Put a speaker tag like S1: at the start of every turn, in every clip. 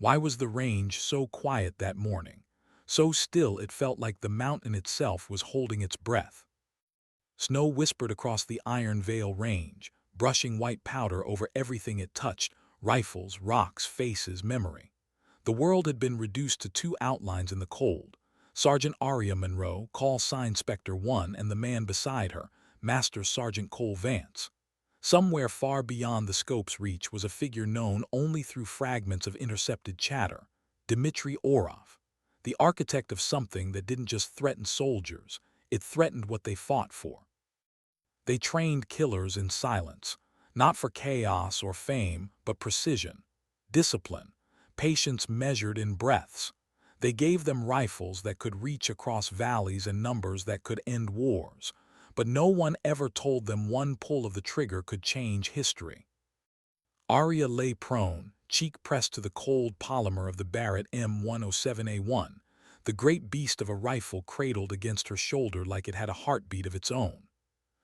S1: Why was the range so quiet that morning? So still it felt like the mountain itself was holding its breath. Snow whispered across the Iron Veil range, brushing white powder over everything it touched: rifles, rocks, faces, memory. The world had been reduced to two outlines in the cold: Sergeant Arya Monroe, call sign Spectre 1, and the man beside her, Master Sergeant Cole Vance. Somewhere far beyond the scope's reach was a figure known only through fragments of intercepted chatter: Dmitri Orov, the architect of something that didn't just threaten soldiers, it threatened what they fought for. They trained killers in silence, not for chaos or fame, but precision, discipline, patience measured in breaths. They gave them rifles that could reach across valleys and numbers that could end wars, but no one ever told them one pull of the trigger could change history. Arya lay prone, cheek pressed to the cold polymer of the Barrett M107A1, the great beast of a rifle cradled against her shoulder like it had a heartbeat of its own.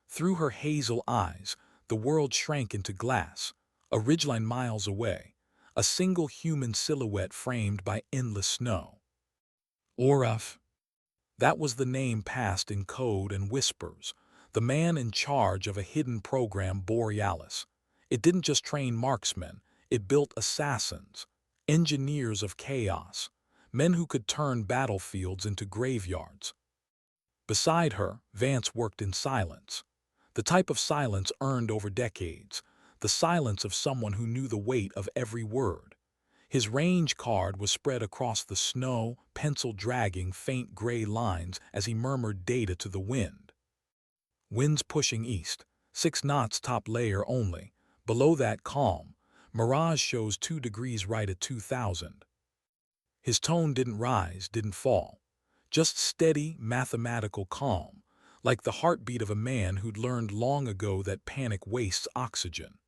S1: Through her hazel eyes, the world shrank into glass, a ridgeline miles away, a single human silhouette framed by endless snow. Oraf. That was the name passed in code and whispers, the man in charge of a hidden program Borealis. It didn't just train marksmen, it built assassins, engineers of chaos, men who could turn battlefields into graveyards. Beside her, Vance worked in silence. The type of silence earned over decades, the silence of someone who knew the weight of every word. His range card was spread across the snow, pencil dragging faint gray lines as he murmured data to the wind. Winds pushing east, 6 knots top layer only. Below that, calm. Mirage shows 2 degrees right at 2000. His tone didn't rise, didn't fall. Just steady, mathematical calm, like the heartbeat of a man who'd learned long ago that panic wastes oxygen.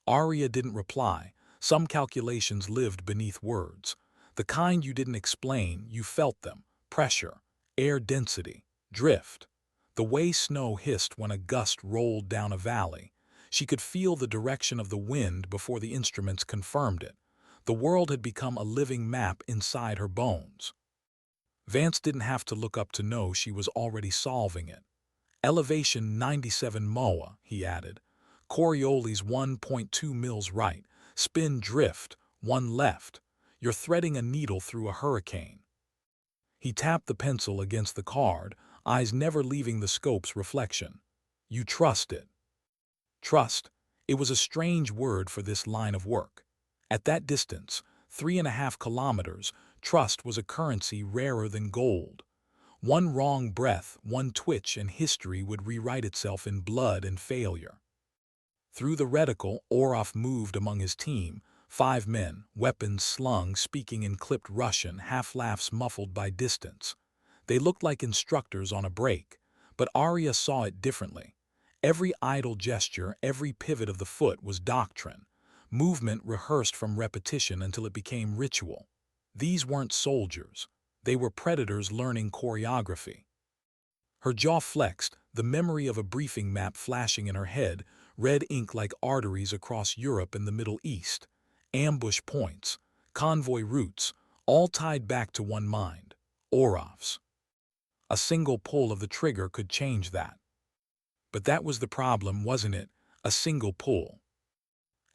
S1: Arya didn't reply. Some calculations lived beneath words. The kind you didn't explain, you felt them: pressure, air density, drift. The way snow hissed when a gust rolled down a valley. She could feel the direction of the wind before the instruments confirmed it. The world had become a living map inside her bones. Vance didn't have to look up to know she was already solving it. Elevation 97 MOA, he added. Coriolis 1.2 mils right. Spin drift, 1 left. You're threading a needle through a hurricane. He tapped the pencil against the card, eyes never leaving the scope's reflection. You trust it. Trust. It was a strange word for this line of work. At that distance, 3.5 kilometers, trust was a currency rarer than gold. One wrong breath, one twitch, and history would rewrite itself in blood and failure. Through the reticle, Orov moved among his team, 5 men, weapons slung, speaking in clipped Russian, half-laughs muffled by distance. They looked like instructors on a break, but Arya saw it differently. Every idle gesture, every pivot of the foot was doctrine, movement rehearsed from repetition until it became ritual. These weren't soldiers. They were predators learning choreography. Her jaw flexed, the memory of a briefing map flashing in her head, red ink like arteries across Europe and the Middle East. Ambush points, convoy routes, all tied back to one mind: Orov's. A single pull of the trigger could change that. But that was the problem, wasn't it? A single pull.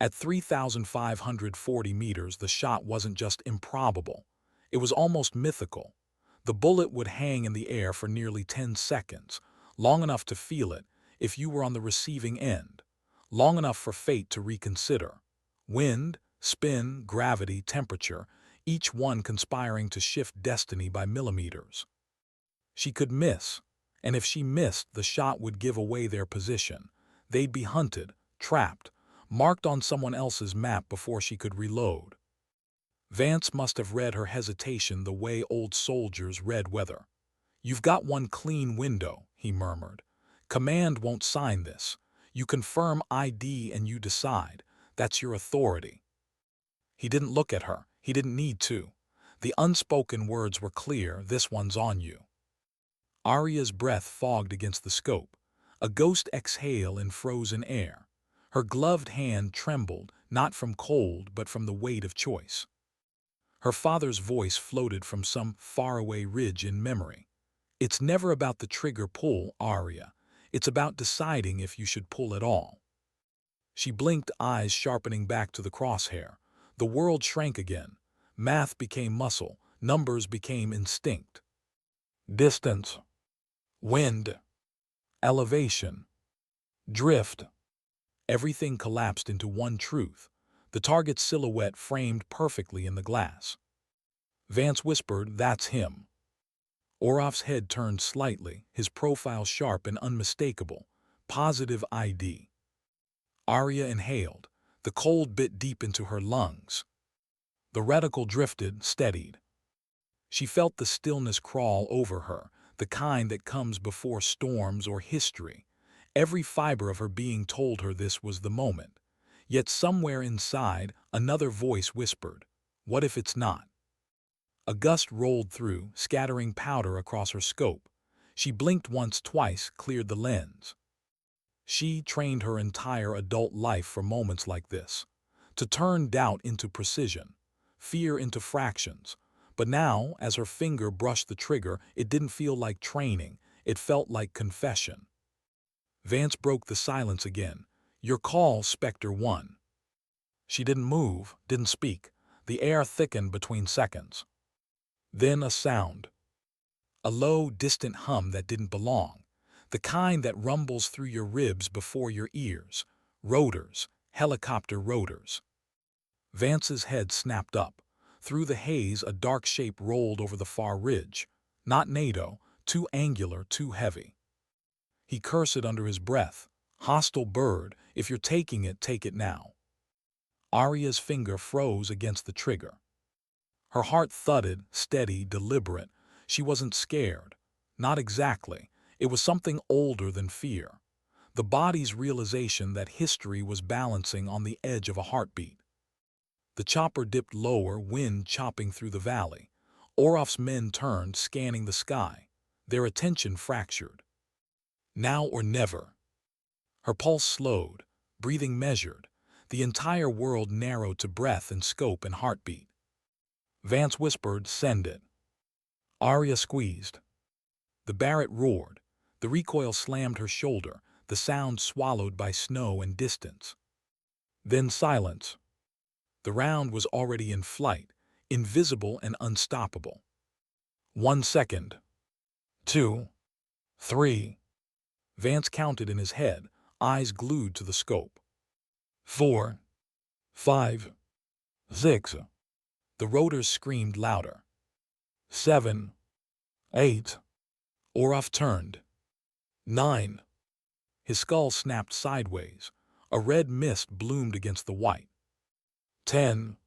S1: At 3,540 meters, the shot wasn't just improbable. It was almost mythical. The bullet would hang in the air for nearly 10 seconds, long enough to feel it if you were on the receiving end, long enough for fate to reconsider. Wind, spin, gravity, temperature, each one conspiring to shift destiny by millimeters. She could miss, and if she missed, the shot would give away their position. They'd be hunted, trapped, marked on someone else's map before she could reload. Vance must have read her hesitation the way old soldiers read weather. "You've got one clean window," he murmured. "Command won't sign this. You confirm ID and you decide. That's your authority." He didn't look at her. He didn't need to. The unspoken words were clear: this one's on you. Arya's breath fogged against the scope, a ghost exhale in frozen air. Her gloved hand trembled, not from cold but from the weight of choice. Her father's voice floated from some faraway ridge in memory. It's never about the trigger pull, Arya. It's about deciding if you should pull at all. She blinked, eyes sharpening back to the crosshair. The world shrank again. Math became muscle. Numbers became instinct. Distance, wind, elevation, drift. Everything collapsed into one truth. The target's silhouette framed perfectly in the glass. Vance whispered, "That's him." Orloff's head turned slightly, his profile sharp and unmistakable. Positive ID. Arya inhaled. The cold bit deep into her lungs. The reticle drifted, steadied. She felt the stillness crawl over her, the kind that comes before storms or history. Every fiber of her being told her this was the moment. Yet somewhere inside, another voice whispered, "What if it's not?" A gust rolled through, scattering powder across her scope. She blinked once, twice, cleared the lens. She trained her entire adult life for moments like this, to turn doubt into precision, fear into fractions. But now, as her finger brushed the trigger, it didn't feel like training, it felt like confession. Vance broke the silence again. "Your call, Spectre 1." She didn't move, didn't speak. The air thickened between seconds. Then a sound. A low, distant hum that didn't belong. The kind that rumbles through your ribs before your ears. Rotors, helicopter rotors. Vance's head snapped up. Through the haze, a dark shape rolled over the far ridge. Not NATO, too angular, too heavy. He cursed under his breath. "Hostile bird, if you're taking it, take it now." Arya's finger froze against the trigger. Her heart thudded, steady, deliberate. She wasn't scared. Not exactly. It was something older than fear. The body's realization that history was balancing on the edge of a heartbeat. The chopper dipped lower, wind chopping through the valley. Orloff's men turned, scanning the sky. Their attention fractured. Now or never. Her pulse slowed, breathing measured. The entire world narrowed to breath and scope and heartbeat. Vance whispered, "Send it." Arya squeezed. The Barrett roared. The recoil slammed her shoulder, the sound swallowed by snow and distance. Then silence. The round was already in flight, invisible and unstoppable. 1 second. 2. 3. Vance counted in his head, eyes glued to the scope. 4. 5. 6. The rotors screamed louder. 7. 8. Orloff turned. 9. His skull snapped sideways. A red mist bloomed against the white. 10.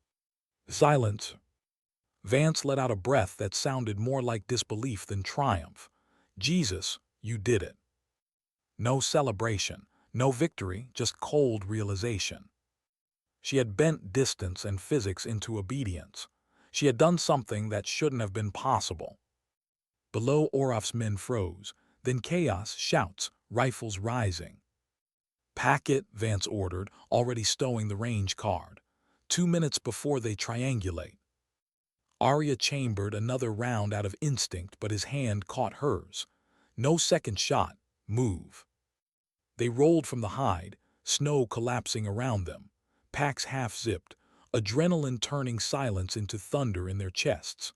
S1: Silence. Vance let out a breath that sounded more like disbelief than triumph. "Jesus, you did it." No celebration, no victory, just cold realization. She had bent distance and physics into obedience. She had done something that shouldn't have been possible. Below, Orloff's men froze, then chaos, shouts, rifles rising. "Pack it," Vance ordered, already stowing the range card. 2 minutes before they triangulate. Arya chambered another round out of instinct, but his hand caught hers. No second shot. Move. They rolled from the hide, snow collapsing around them. Packs half-zipped, adrenaline turning silence into thunder in their chests.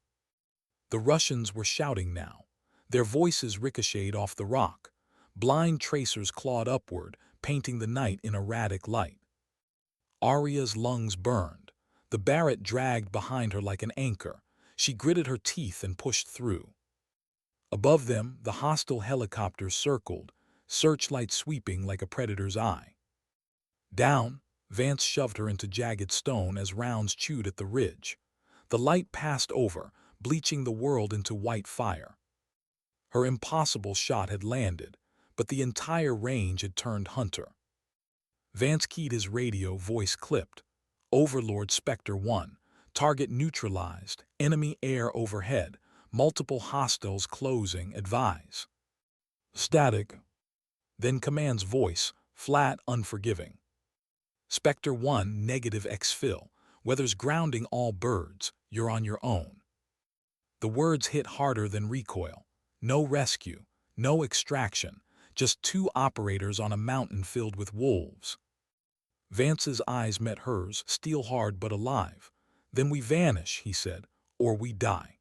S1: The Russians were shouting now. Their voices ricocheted off the rock. Blind tracers clawed upward, painting the night in erratic light. Arya's lungs burned. The Barrett dragged behind her like an anchor. She gritted her teeth and pushed through. Above them, the hostile helicopters circled, searchlight sweeping like a predator's eye. Down, Vance shoved her into jagged stone as rounds chewed at the ridge. The light passed over, bleaching the world into white fire. Her impossible shot had landed, but the entire range had turned hunter. Vance keyed his radio, voice clipped. "Overlord Spectre 1. Target neutralized. Enemy air overhead. Multiple hostiles closing. Advise." Static. Then Command's voice, flat, unforgiving. "Spectre 1, negative exfil. Weather's grounding all birds, you're on your own. The words hit harder than recoil. No rescue, no extraction, just two operators on a mountain filled with wolves. Vance's eyes met hers, steel-hard but alive. "Then we vanish," he said, "or we die."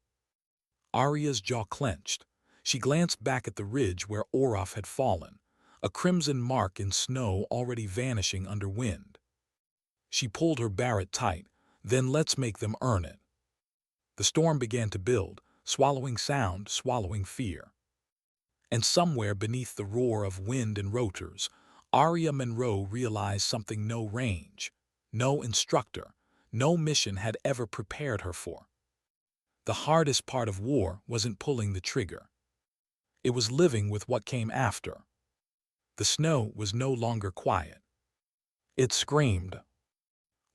S1: Arya's jaw clenched. She glanced back at the ridge where Oraf had fallen, a crimson mark in snow already vanishing under wind. She pulled her barrett tight. "Then let's make them earn it." The storm began to build, swallowing sound, swallowing fear. And somewhere beneath the roar of wind and rotors, Arya Monroe realized something no range, no instructor, no mission had ever prepared her for. The hardest part of war wasn't pulling the trigger. It was living with what came after. The snow was no longer quiet. It screamed.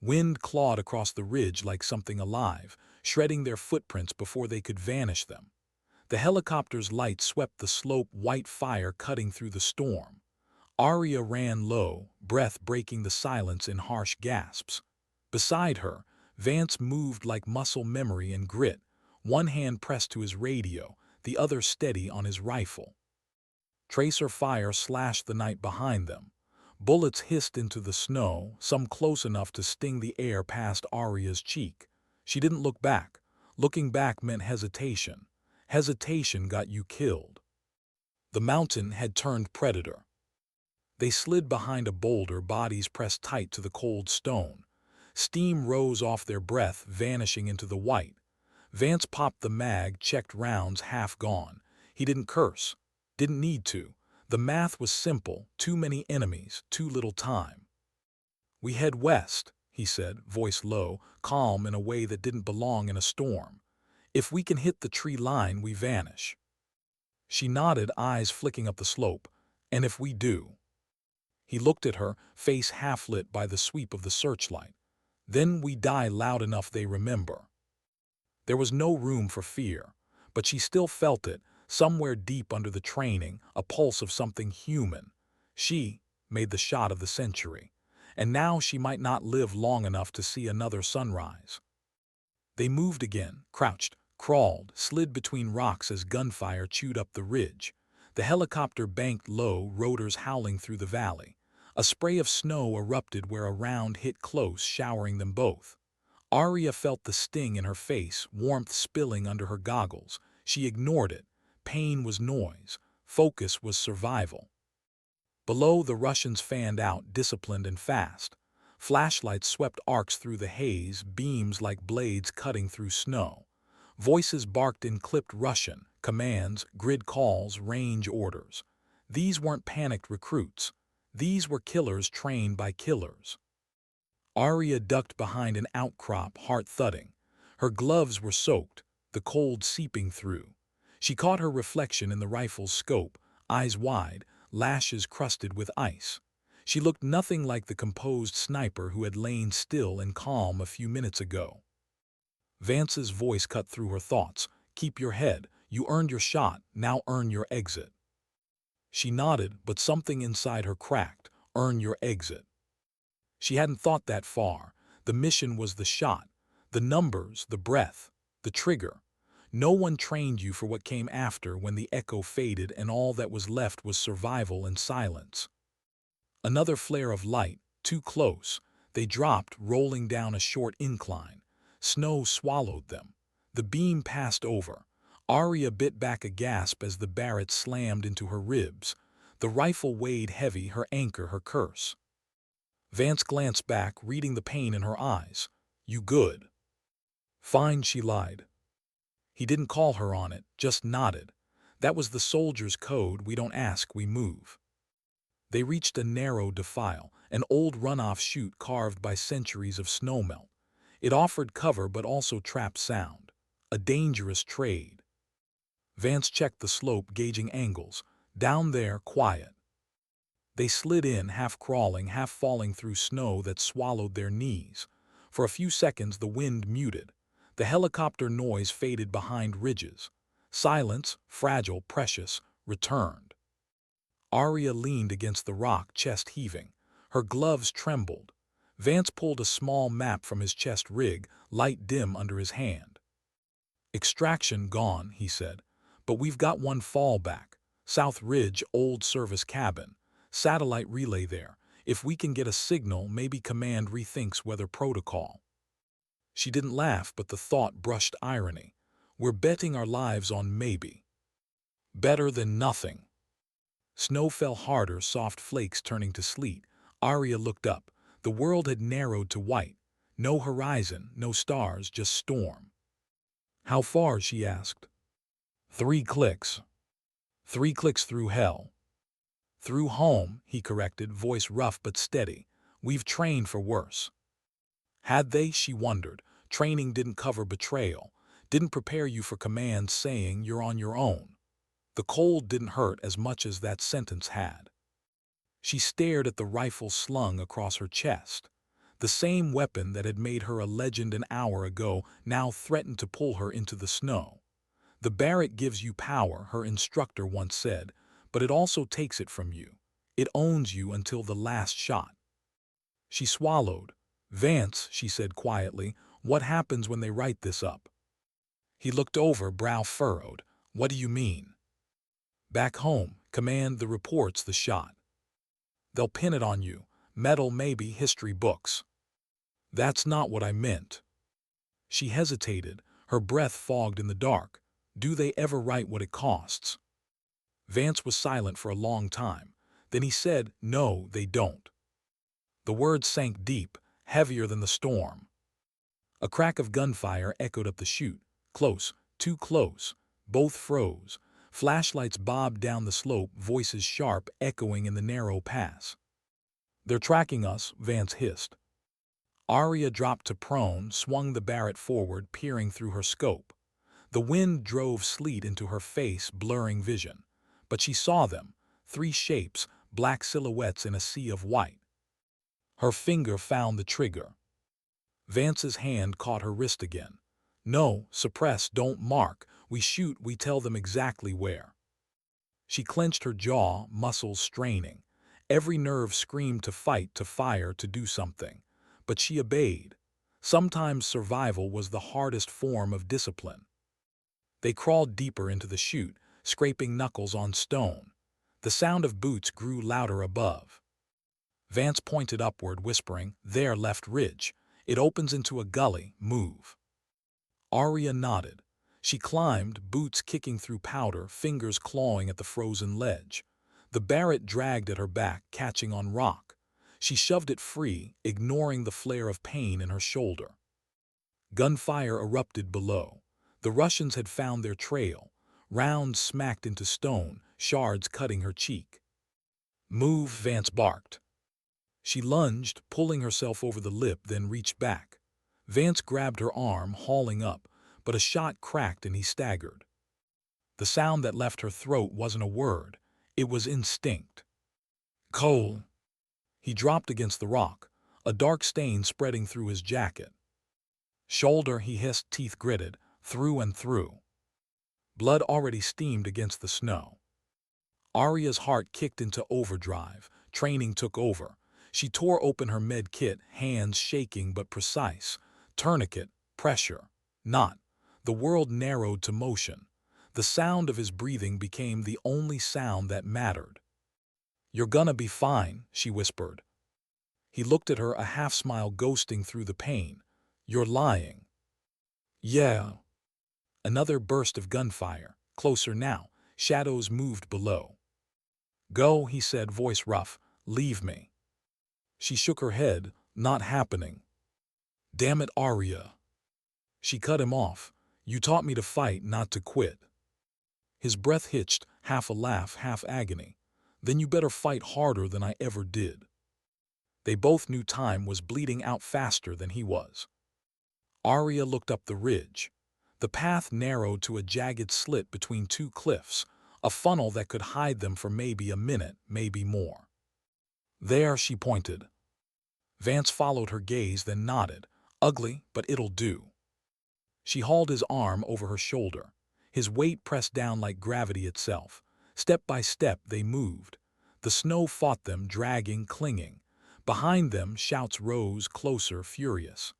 S1: Wind clawed across the ridge like something alive, shredding their footprints before they could vanish them. The helicopter's light swept the slope, white fire cutting through the storm. Arya ran low, breath breaking the silence in harsh gasps. Beside her, Vance moved like muscle memory and grit, one hand pressed to his radio, the other steady on his rifle. Tracer fire slashed the night behind them. Bullets hissed into the snow, some close enough to sting the air past Arya's cheek. She didn't look back. Looking back meant hesitation. Hesitation got you killed. The mountain had turned predator. They slid behind a boulder, bodies pressed tight to the cold stone. Steam rose off their breath, vanishing into the white. Vance popped the mag, checked rounds half gone. He didn't curse. Didn't need to. The math was simple, too many enemies, too little time. "We head west," he said, voice low, calm in a way that didn't belong in a storm. "If we can hit the tree line, we vanish." She nodded, eyes flicking up the slope. "And if we do?" He looked at her, face half-lit by the sweep of the searchlight. "Then we die loud enough they remember." There was no room for fear, but she still felt it, somewhere deep under the training, a pulse of something human. She made the shot of the century, and now she might not live long enough to see another sunrise. They moved again, crouched, crawled, slid between rocks as gunfire chewed up the ridge. The helicopter banked low, rotors howling through the valley. A spray of snow erupted where a round hit close, showering them both. Arya felt the sting in her face, warmth spilling under her goggles. She ignored it. Pain was noise. Focus was survival. Below, the Russians fanned out, disciplined and fast. Flashlights swept arcs through the haze, beams like blades cutting through snow. Voices barked in clipped Russian, commands, grid calls, range orders. These weren't panicked recruits. These were killers trained by killers. Arya ducked behind an outcrop, heart thudding. Her gloves were soaked, the cold seeping through. She caught her reflection in the rifle's scope, eyes wide, lashes crusted with ice. She looked nothing like the composed sniper who had lain still and calm a few minutes ago. Vance's voice cut through her thoughts. "Keep your head. You earned your shot, now earn your exit." She nodded, but something inside her cracked. Earn your exit. She hadn't thought that far. The mission was the shot, the numbers, the breath, the trigger. No one trained you for what came after, when the echo faded and all that was left was survival and silence. Another flare of light, too close. They dropped, rolling down a short incline. Snow swallowed them. The beam passed over. Arya bit back a gasp as the barrett slammed into her ribs. The rifle weighed heavy, her anchor, her curse. Vance glanced back, reading the pain in her eyes. "You good?" "Fine," she lied. He didn't call her on it, just nodded. That was the soldier's code. We don't ask, we move. They reached a narrow defile, an old runoff chute carved by centuries of snowmelt. It offered cover but also trapped sound. A dangerous trade. Vance checked the slope, gauging angles. Down there, quiet. They slid in, half crawling, half falling through snow that swallowed their knees. For a few seconds the wind muted. The helicopter noise faded behind ridges. Silence, fragile, precious, returned. Arya leaned against the rock, chest heaving. Her gloves trembled. Vance pulled a small map from his chest rig, light dim under his hand. "Extraction gone," he said. "But we've got one fallback. South Ridge, old service cabin. Satellite relay there. If we can get a signal, maybe Command rethinks weather protocol." She didn't laugh, but the thought brushed irony. We're betting our lives on maybe. Better than nothing. Snow fell harder, soft flakes turning to sleet. Arya looked up. The world had narrowed to white. No horizon, no stars, just storm. "How far?" she asked. 3 clicks. 3 clicks through hell. "Through home," he corrected, voice rough but steady. "We've trained for worse." Had they? She wondered. Training didn't cover betrayal, didn't prepare you for commands saying you're on your own. The cold didn't hurt as much as that sentence had. She stared at the rifle slung across her chest. The same weapon that had made her a legend an hour ago now threatened to pull her into the snow. "The barrack gives you power," her instructor once said, "but it also takes it from you. It owns you until the last shot." She swallowed. "Vance," she said quietly, "what happens when they write this up?" He looked over, brow furrowed. "What do you mean?" "Back home, Command, the reports, the shot. They'll pin it on you. Medal, maybe, history books." "That's not what I meant." She hesitated, her breath fogged in the dark. "Do they ever write what it costs?" Vance was silent for a long time. Then he said, "No, they don't." The words sank deep, heavier than the storm. A crack of gunfire echoed up the chute. Close, too close. Both froze. Flashlights bobbed down the slope, voices sharp, echoing in the narrow pass. "They're tracking us," Vance hissed. Arya dropped to prone, swung the Barrett forward, peering through her scope. The wind drove sleet into her face, blurring vision. But she saw them, 3 shapes, black silhouettes in a sea of white. Her finger found the trigger. Vance's hand caught her wrist again. "No, suppress, don't mark. We shoot, we tell them exactly where." She clenched her jaw, muscles straining. Every nerve screamed to fight, to fire, to do something. But she obeyed. Sometimes survival was the hardest form of discipline. They crawled deeper into the chute, scraping knuckles on stone. The sound of boots grew louder above. Vance pointed upward, whispering, "There, left ridge. It opens into a gully. Move." Arya nodded. She climbed, boots kicking through powder, fingers clawing at the frozen ledge. The Barrett dragged at her back, catching on rock. She shoved it free, ignoring the flare of pain in her shoulder. Gunfire erupted below. The Russians had found their trail. Rounds smacked into stone, shards cutting her cheek. "Move," Vance barked. She lunged, pulling herself over the lip, then reached back. Vance grabbed her arm, hauling up, but a shot cracked and he staggered. The sound that left her throat wasn't a word. It was instinct. "Cole." He dropped against the rock, a dark stain spreading through his jacket. "Shoulder," he hissed, teeth gritted, through and through. Blood already steamed against the snow. Arya's heart kicked into overdrive. Training took over. She tore open her med kit, hands shaking but precise. Tourniquet, pressure. Not. The world narrowed to motion. The sound of his breathing became the only sound that mattered. "You're gonna be fine," she whispered. He looked at her, a half-smile ghosting through the pain. "You're lying." "Yeah." Another burst of gunfire. Closer now. Shadows moved below. "Go," he said, voice rough. "Leave me." She shook her head. "Not happening." "Damn it, Arya." She cut him off. "You taught me to fight, not to quit." His breath hitched, half a laugh, half agony. "Then you better fight harder than I ever did." They both knew time was bleeding out faster than he was. Arya looked up the ridge. The path narrowed to a jagged slit between 2 cliffs, a funnel that could hide them for maybe a minute, maybe more. "There," she pointed. Vance followed her gaze, then nodded. "Ugly, but it'll do." She hauled his arm over her shoulder. His weight pressed down like gravity itself. Step by step they moved. The snow fought them, dragging, clinging. Behind them, shouts rose closer, furious.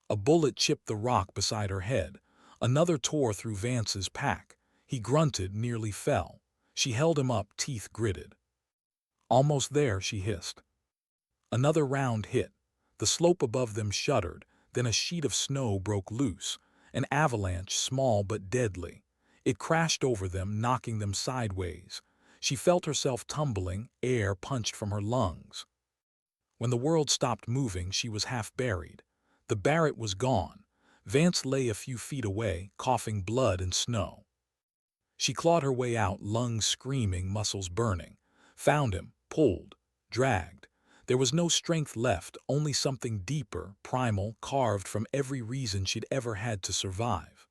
S1: A bullet chipped the rock beside her head. Another tore through Vance's pack. He grunted, nearly fell. She held him up, teeth gritted. Almost there, she hissed. Another round hit. The slope above them shuddered, then a sheet of snow broke loose, an avalanche small but deadly. It crashed over them, knocking them sideways. She felt herself tumbling, air punched from her lungs. When the world stopped moving, she was half buried. The Barrett was gone. Vance lay a few feet away, coughing blood and snow. She clawed her way out, lungs screaming, muscles burning. Found him, pulled, dragged. There was no strength left, only something deeper, primal, carved from every reason she'd ever had to survive.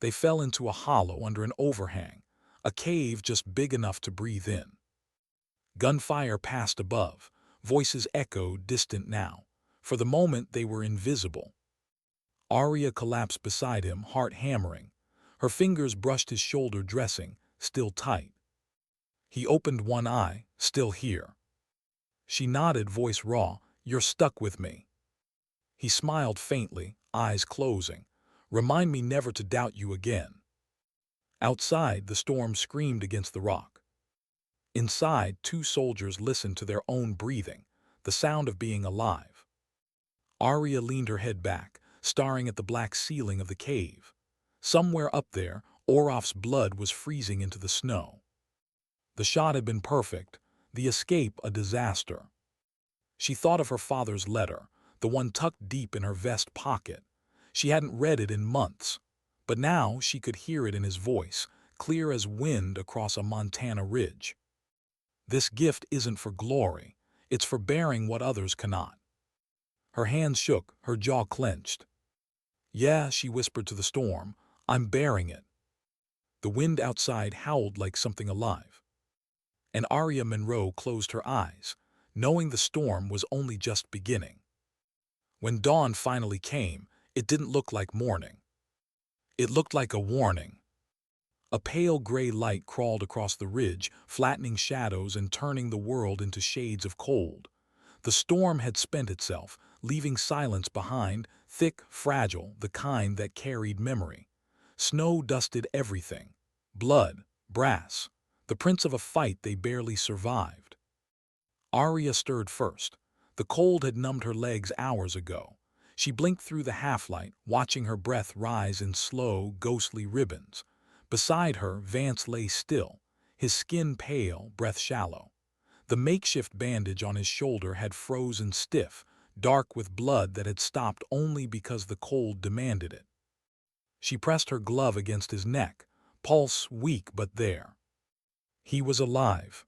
S1: They fell into a hollow under an overhang, a cave just big enough to breathe in. Gunfire passed above. Voices echoed, distant now. For the moment, they were invisible. Arya collapsed beside him, heart hammering. Her fingers brushed his shoulder, dressing, still tight. He opened one eye, still here. She nodded, voice raw, "You're stuck with me." He smiled faintly, eyes closing. "Remind me never to doubt you again." Outside, the storm screamed against the rock. Inside, two soldiers listened to their own breathing, the sound of being alive. Arya leaned her head back, staring at the black ceiling of the cave. Somewhere up there, Orof's blood was freezing into the snow. The shot had been perfect, the escape a disaster. She thought of her father's letter, the one tucked deep in her vest pocket. She hadn't read it in months, but now she could hear it in his voice, clear as wind across a Montana ridge. "This gift isn't for glory, it's for bearing what others cannot." Her hands shook, her jaw clenched. "Yeah," she whispered to the storm, "I'm bearing it." The wind outside howled like something alive. And Arya Monroe closed her eyes, knowing the storm was only just beginning. When dawn finally came, it didn't look like morning. It looked like a warning. A pale gray light crawled across the ridge, flattening shadows and turning the world into shades of cold. The storm had spent itself, leaving silence behind, thick, fragile, the kind that carried memory. Snow dusted everything. Blood, brass, the prints of a fight they barely survived. Arya stirred first. The cold had numbed her legs hours ago. She blinked through the half-light, watching her breath rise in slow, ghostly ribbons. Beside her, Vance lay still, his skin pale, breath shallow. The makeshift bandage on his shoulder had frozen stiff, dark with blood that had stopped only because the cold demanded it. She pressed her glove against his neck, pulse weak but there. He was alive.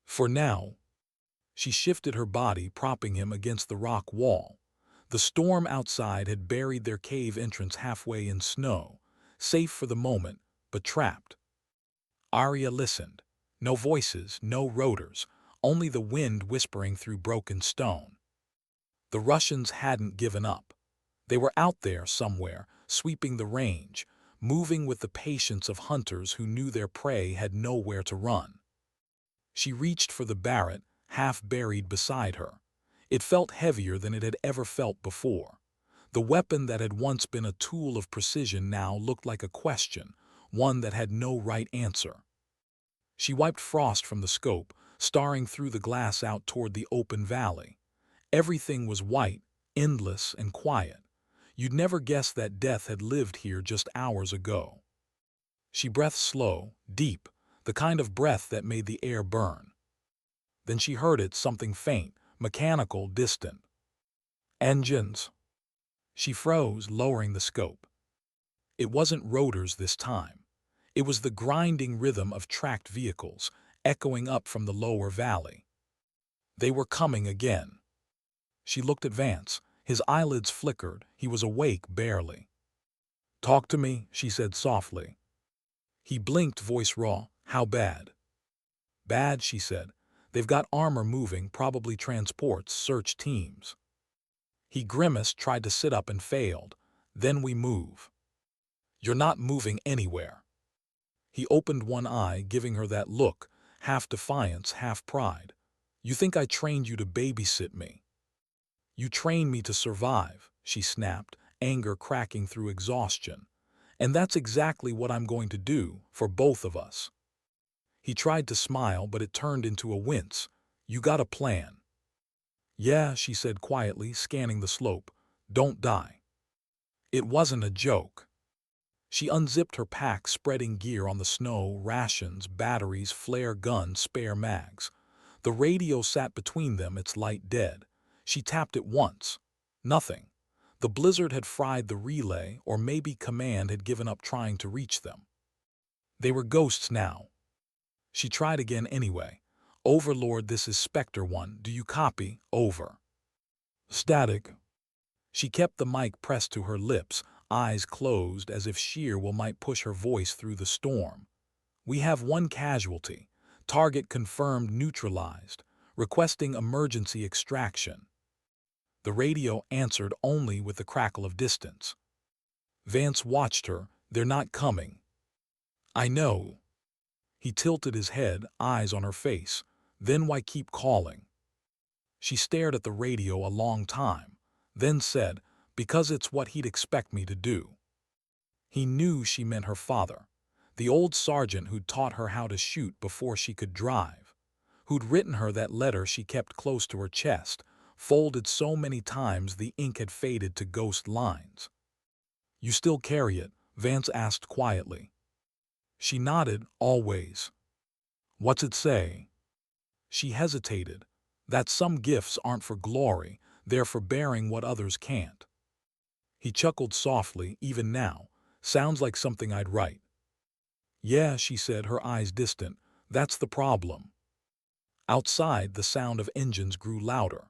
S1: For now. She shifted her body, propping him against the rock wall. The storm outside had buried their cave entrance halfway in snow, safe for the moment, but trapped. Arya listened. No voices, no rotors, only the wind whispering through broken stone. The Russians hadn't given up. They were out there somewhere, sweeping the range, moving with the patience of hunters who knew their prey had nowhere to run. She reached for the Barrett, half buried beside her. It felt heavier than it had ever felt before. The weapon that had once been a tool of precision now looked like a question, one that had no right answer. She wiped frost from the scope, staring through the glass out toward the open valley. Everything was white, endless, and quiet. You'd never guess that death had lived here just hours ago. She breathed slow, deep, the kind of breath that made the air burn. Then she heard it, something faint, mechanical, distant. Engines. She froze, lowering the scope. It wasn't rotors this time. It was the grinding rhythm of tracked vehicles, echoing up from the lower valley. They were coming again. She looked at Vance. His eyelids flickered. He was awake barely. "Talk to me," she said softly. He blinked, voice raw. "How bad?" "Bad," she said. "They've got armor moving, probably transports, search teams." He grimaced, tried to sit up and failed. "Then we move." "You're not moving anywhere." He opened one eye, giving her that look, half defiance, half pride. You think I trained you to babysit me? You trained me to survive, she snapped, anger cracking through exhaustion. And that's exactly what I'm going to do for both of us. He tried to smile, but it turned into a wince. You got a plan? Yeah, she said quietly, scanning the slope. Don't die. It wasn't a joke. She unzipped her pack, spreading gear on the snow, rations, batteries, flare guns, spare mags. The radio sat between them, its light dead. She tapped it once. Nothing. The blizzard had fried the relay, or maybe command had given up trying to reach them. They were ghosts now. She tried again anyway. Overlord, this is Spectre 1. Do you copy? Over. Static. She kept the mic pressed to her lips, eyes closed as if sheer will might push her voice through the storm. We have one casualty. Target confirmed neutralized. Requesting emergency extraction. The radio answered only with the crackle of distance. Vance watched her. They're not coming. I know. He tilted his head, eyes on her face. Then why keep calling? She stared at the radio a long time, then said, because it's what he'd expect me to do. He knew she meant her father, the old sergeant who'd taught her how to shoot before she could drive, who'd written her that letter she kept close to her chest, folded so many times the ink had faded to ghost lines. You still carry it? Vance asked quietly. She nodded, always. What's it say? She hesitated. That some gifts aren't for glory, they're for bearing what others can't. He chuckled softly, even now. Sounds like something I'd write. Yeah, she said, her eyes distant. That's the problem. Outside, the sound of engines grew louder.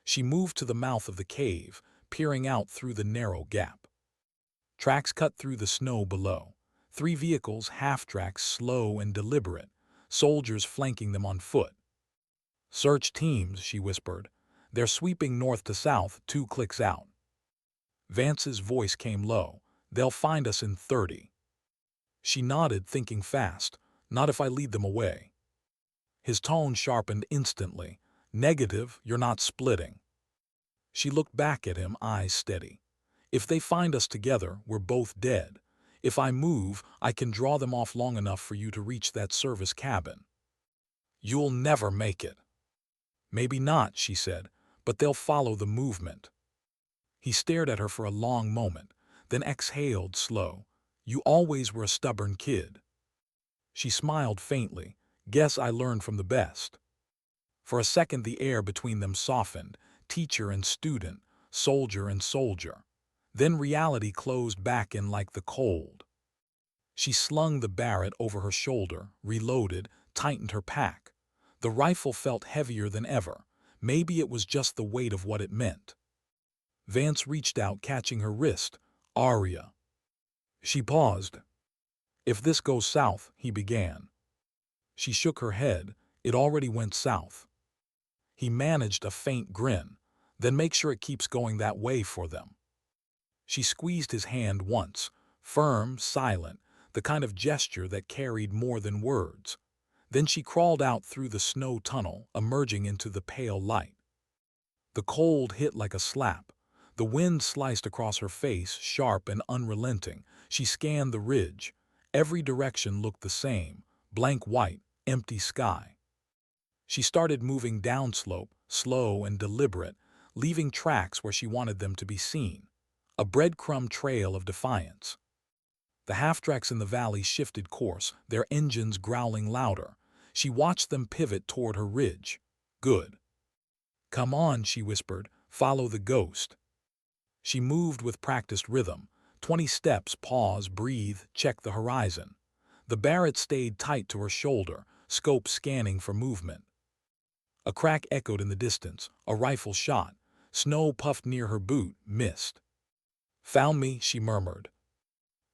S1: She moved to the mouth of the cave, peering out through the narrow gap. Tracks cut through the snow below. 3 vehicles, half-tracks, slow and deliberate, soldiers flanking them on foot. Search teams, she whispered. They're sweeping north to south, 2 clicks out. Vance's voice came low. They'll find us in 30. She nodded, thinking fast. Not if I lead them away. His tone sharpened instantly. Negative, you're not splitting. She looked back at him, eyes steady. If they find us together, we're both dead. If I move, I can draw them off long enough for you to reach that service cabin. You'll never make it. Maybe not, she said, but they'll follow the movement. He stared at her for a long moment, then exhaled slow. You always were a stubborn kid. She smiled faintly. Guess I learned from the best. For a second the air between them softened, teacher and student, soldier and soldier. Then reality closed back in like the cold. She slung the Barrett over her shoulder, reloaded, tightened her pack. The rifle felt heavier than ever. Maybe it was just the weight of what it meant. Vance reached out, catching her wrist. Arya. She paused. If this goes south, he began. She shook her head. It already went south. He managed a faint grin. Then make sure it keeps going that way for them. She squeezed his hand once, firm, silent, the kind of gesture that carried more than words. Then she crawled out through the snow tunnel, emerging into the pale light. The cold hit like a slap. The wind sliced across her face, sharp and unrelenting. She scanned the ridge. Every direction looked the same, blank white, empty sky. She started moving downslope, slow and deliberate, leaving tracks where she wanted them to be seen. A breadcrumb trail of defiance. The half-tracks in the valley shifted course, their engines growling louder. She watched them pivot toward her ridge. Good. Come on, she whispered, follow the ghost. She moved with practiced rhythm. 20 steps, pause, breathe, check the horizon. The Barrett stayed tight to her shoulder, scope scanning for movement. A crack echoed in the distance, a rifle shot. Snow puffed near her boot, missed. Found me, she murmured.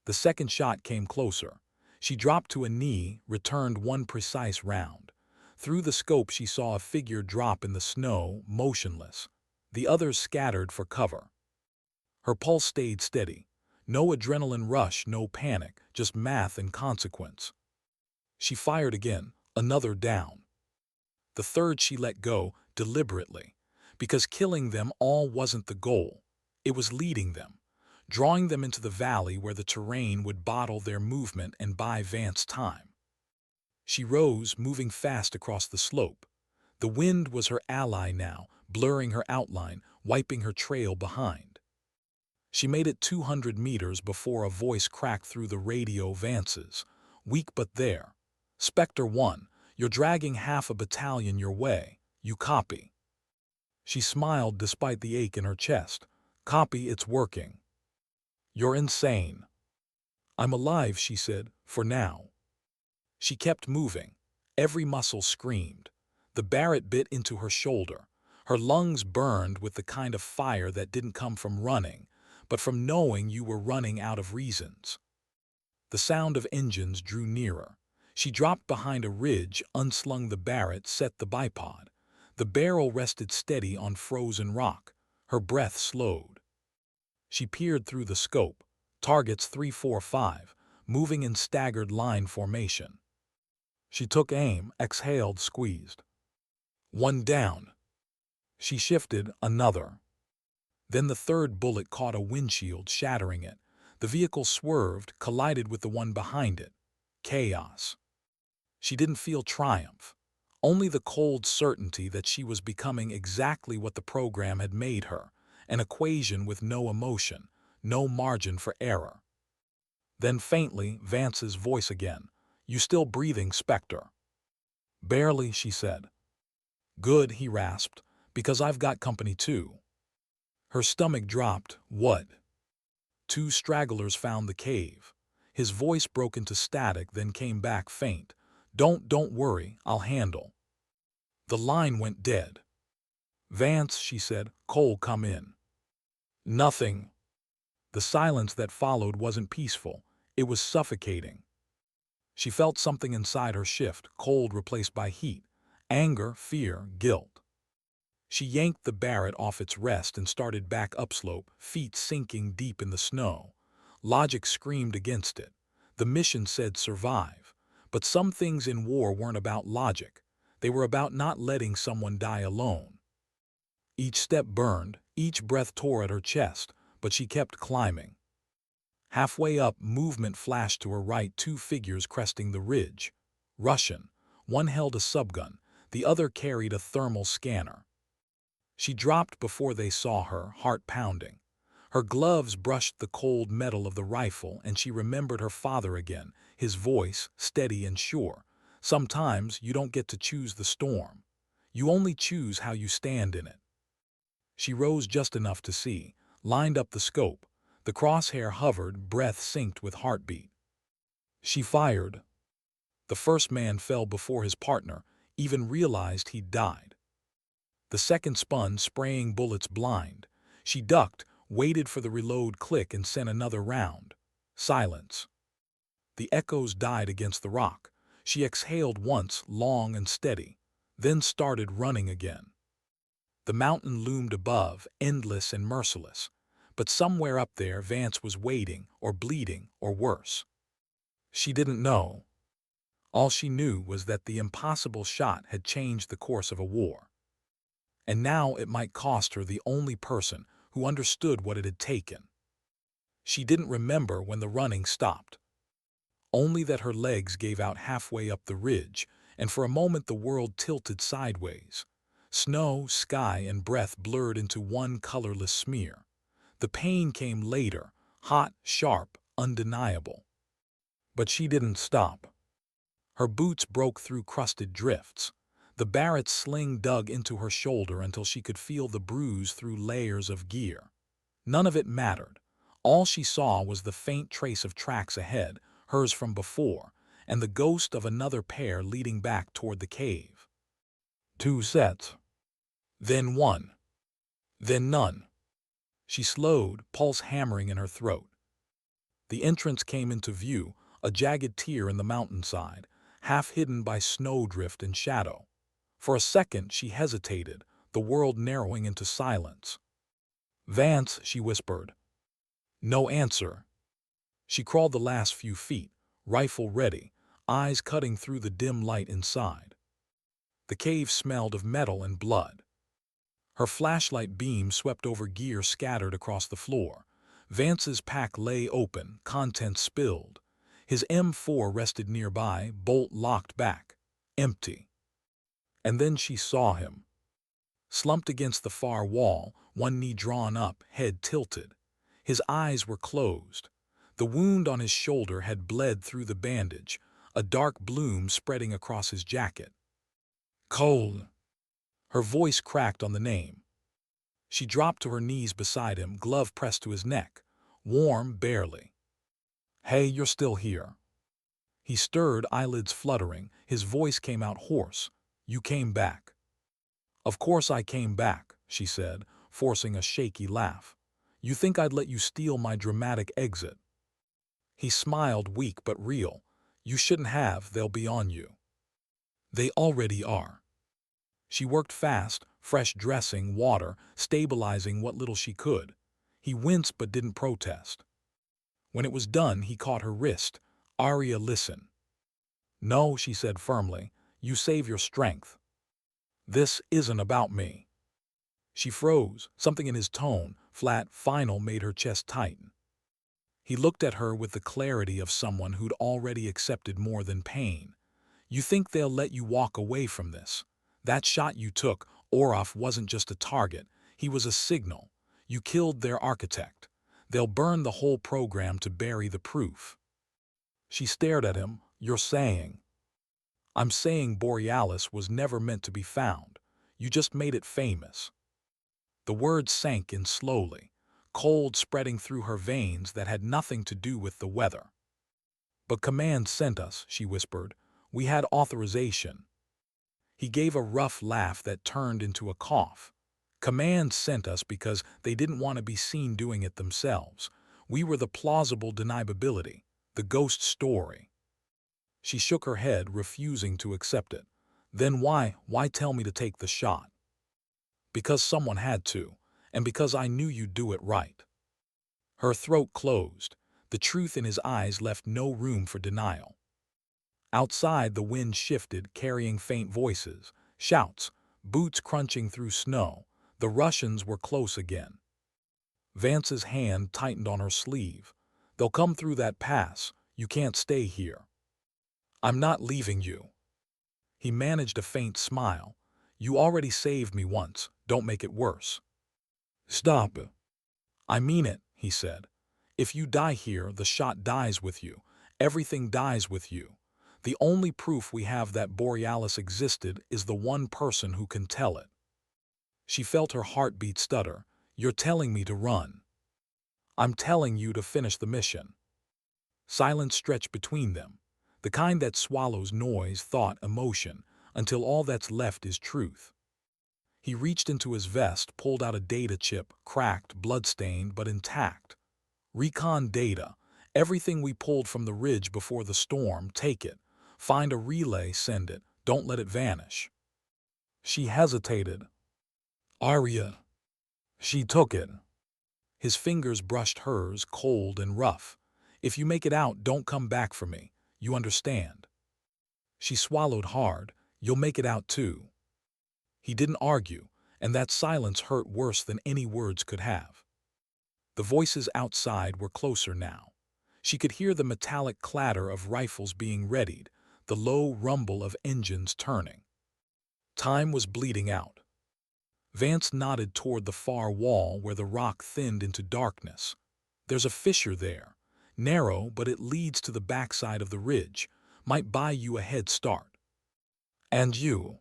S1: The second shot came closer. She dropped to a knee, returned one precise round. Through the scope she saw a figure drop in the snow, motionless. The others scattered for cover. Her pulse stayed steady. No adrenaline rush, no panic, just math and consequence. She fired again, another down. The third she let go, deliberately. Because killing them all wasn't the goal. It was leading them, drawing them into the valley where the terrain would bottle their movement and buy Vance time. She rose, moving fast across the slope. The wind was her ally now, blurring her outline, wiping her trail behind. She made it 200 meters before a voice cracked through the radio. Vance's. Weak but there. Spectre 1, you're dragging half a battalion your way. You copy? She smiled despite the ache in her chest. Copy, it's working. You're insane. I'm alive, she said, for now. She kept moving. Every muscle screamed. The Barrett bit into her shoulder. Her lungs burned with the kind of fire that didn't come from running, but from knowing you were running out of reasons. The sound of engines drew nearer. She dropped behind a ridge, unslung the Barrett, set the bipod. The barrel rested steady on frozen rock. Her breath slowed. She peered through the scope. Targets 3, 4, 5, moving in staggered line formation. She took aim, exhaled, squeezed. One down. She shifted, another. Then the third bullet caught a windshield, shattering it. The vehicle swerved, collided with the one behind it. Chaos. She didn't feel triumph, only the cold certainty that she was becoming exactly what the program had made her, an equation with no emotion, no margin for error. Then faintly, Vance's voice again. You still breathing, Spectre? Barely, she said. Good, he rasped, because I've got company too. Her stomach dropped. What? 2 stragglers found the cave. His voice broke into static, then came back faint. Don't worry, I'll handle. The line went dead. Vance, she said, Cole, come in. Nothing. The silence that followed wasn't peaceful. It was suffocating. She felt something inside her shift, cold replaced by heat, anger, fear, guilt. She yanked the Barrett off its rest and started back upslope, feet sinking deep in the snow. Logic screamed against it. The mission said survive. But some things in war weren't about logic. They were about not letting someone die alone. Each step burned, each breath tore at her chest, but she kept climbing. Halfway up, movement flashed to her right, 2 figures cresting the ridge. Russian. One held a subgun, the other carried a thermal scanner. She dropped before they saw her, heart pounding. Her gloves brushed the cold metal of the rifle, and she remembered her father again, his voice steady and sure. Sometimes you don't get to choose the storm. You only choose how you stand in it. She rose just enough to see, lined up the scope. The crosshair hovered, breath synced with heartbeat. She fired. The first man fell before his partner even realized he'd died. The second spun, spraying bullets blind. She ducked, waited for the reload click, and sent another round. Silence. The echoes died against the rock. She exhaled once, long and steady, then started running again. The mountain loomed above, endless and merciless. But somewhere up there, Vance was waiting, or bleeding, or worse. She didn't know. All she knew was that the impossible shot had changed the course of a war. And now it might cost her the only person who understood what it had taken. She didn't remember when the running stopped. Only that her legs gave out halfway up the ridge, and for a moment the world tilted sideways. Snow, sky, and breath blurred into one colorless smear. The pain came later, hot, sharp, undeniable. But she didn't stop. Her boots broke through crusted drifts. The Barrett's sling dug into her shoulder until she could feel the bruise through layers of gear. None of it mattered. All she saw was the faint trace of tracks ahead, hers from before, and the ghost of another pair leading back toward the cave. 2 sets. Then 1. Then none. She slowed, pulse hammering in her throat. The entrance came into view, a jagged tear in the mountainside, half hidden by snowdrift and shadow. For a second she hesitated, the world narrowing into silence. Vance, she whispered. No answer. She crawled the last few feet, rifle ready, eyes cutting through the dim light inside. The cave smelled of metal and blood. Her flashlight beam swept over gear scattered across the floor. Vance's pack lay open, contents spilled. His M4 rested nearby, bolt locked back. Empty. And then she saw him. Slumped against the far wall, one knee drawn up, head tilted. His eyes were closed. The wound on his shoulder had bled through the bandage, a dark bloom spreading across his jacket. Cole. Her voice cracked on the name. She dropped to her knees beside him, glove pressed to his neck. Warm, barely. Hey, you're still here. He stirred, eyelids fluttering. His voice came out hoarse. You came back. Of course I came back, she said, forcing a shaky laugh. You think I'd let you steal my dramatic exit? He smiled, weak but real. You shouldn't have, they'll be on you. They already are. She worked fast, fresh dressing, water, stabilizing what little she could. He winced but didn't protest. When it was done, he caught her wrist. Arya, listen. No, she said firmly. You save your strength. This isn't about me. She froze. Something in his tone, flat, final, made her chest tighten. He looked at her with the clarity of someone who'd already accepted more than pain. You think they'll let you walk away from this? That shot you took, Oraf, wasn't just a target. He was a signal. You killed their architect. They'll burn the whole program to bury the proof. She stared at him. You're saying? I'm saying Borealis was never meant to be found. You just made it famous. The words sank in slowly, cold spreading through her veins that had nothing to do with the weather. But Command sent us, she whispered. We had authorization. He gave a rough laugh that turned into a cough. Command sent us because they didn't want to be seen doing it themselves. We were the plausible deniability, the ghost story. She shook her head, refusing to accept it. Then why tell me to take the shot? Because someone had to, and because I knew you'd do it right. Her throat closed. The truth in his eyes left no room for denial. Outside, the wind shifted, carrying faint voices, shouts, boots crunching through snow. The Russians were close again. Vance's hand tightened on her sleeve. They'll come through that pass. You can't stay here. I'm not leaving you. He managed a faint smile. You already saved me once. Don't make it worse. Stop. I mean it, he said. If you die here, the shot dies with you. Everything dies with you. The only proof we have that Borealis existed is the one person who can tell it. She felt her heartbeat stutter. You're telling me to run. I'm telling you to finish the mission. Silence stretched between them, the kind that swallows noise, thought, emotion, until all that's left is truth. He reached into his vest, pulled out a data chip, cracked, bloodstained, but intact. Recon data. Everything we pulled from the ridge before the storm, take it. Find a relay, send it. Don't let it vanish. She hesitated. Arya. She took it. His fingers brushed hers, cold and rough. If you make it out, don't come back for me. You understand. She swallowed hard. You'll make it out too. He didn't argue, and that silence hurt worse than any words could have. The voices outside were closer now. She could hear the metallic clatter of rifles being readied, the low rumble of engines turning. Time was bleeding out. Vance nodded toward the far wall where the rock thinned into darkness. There's a fissure there. Narrow, but it leads to the backside of the ridge. Might buy you a head start. And you?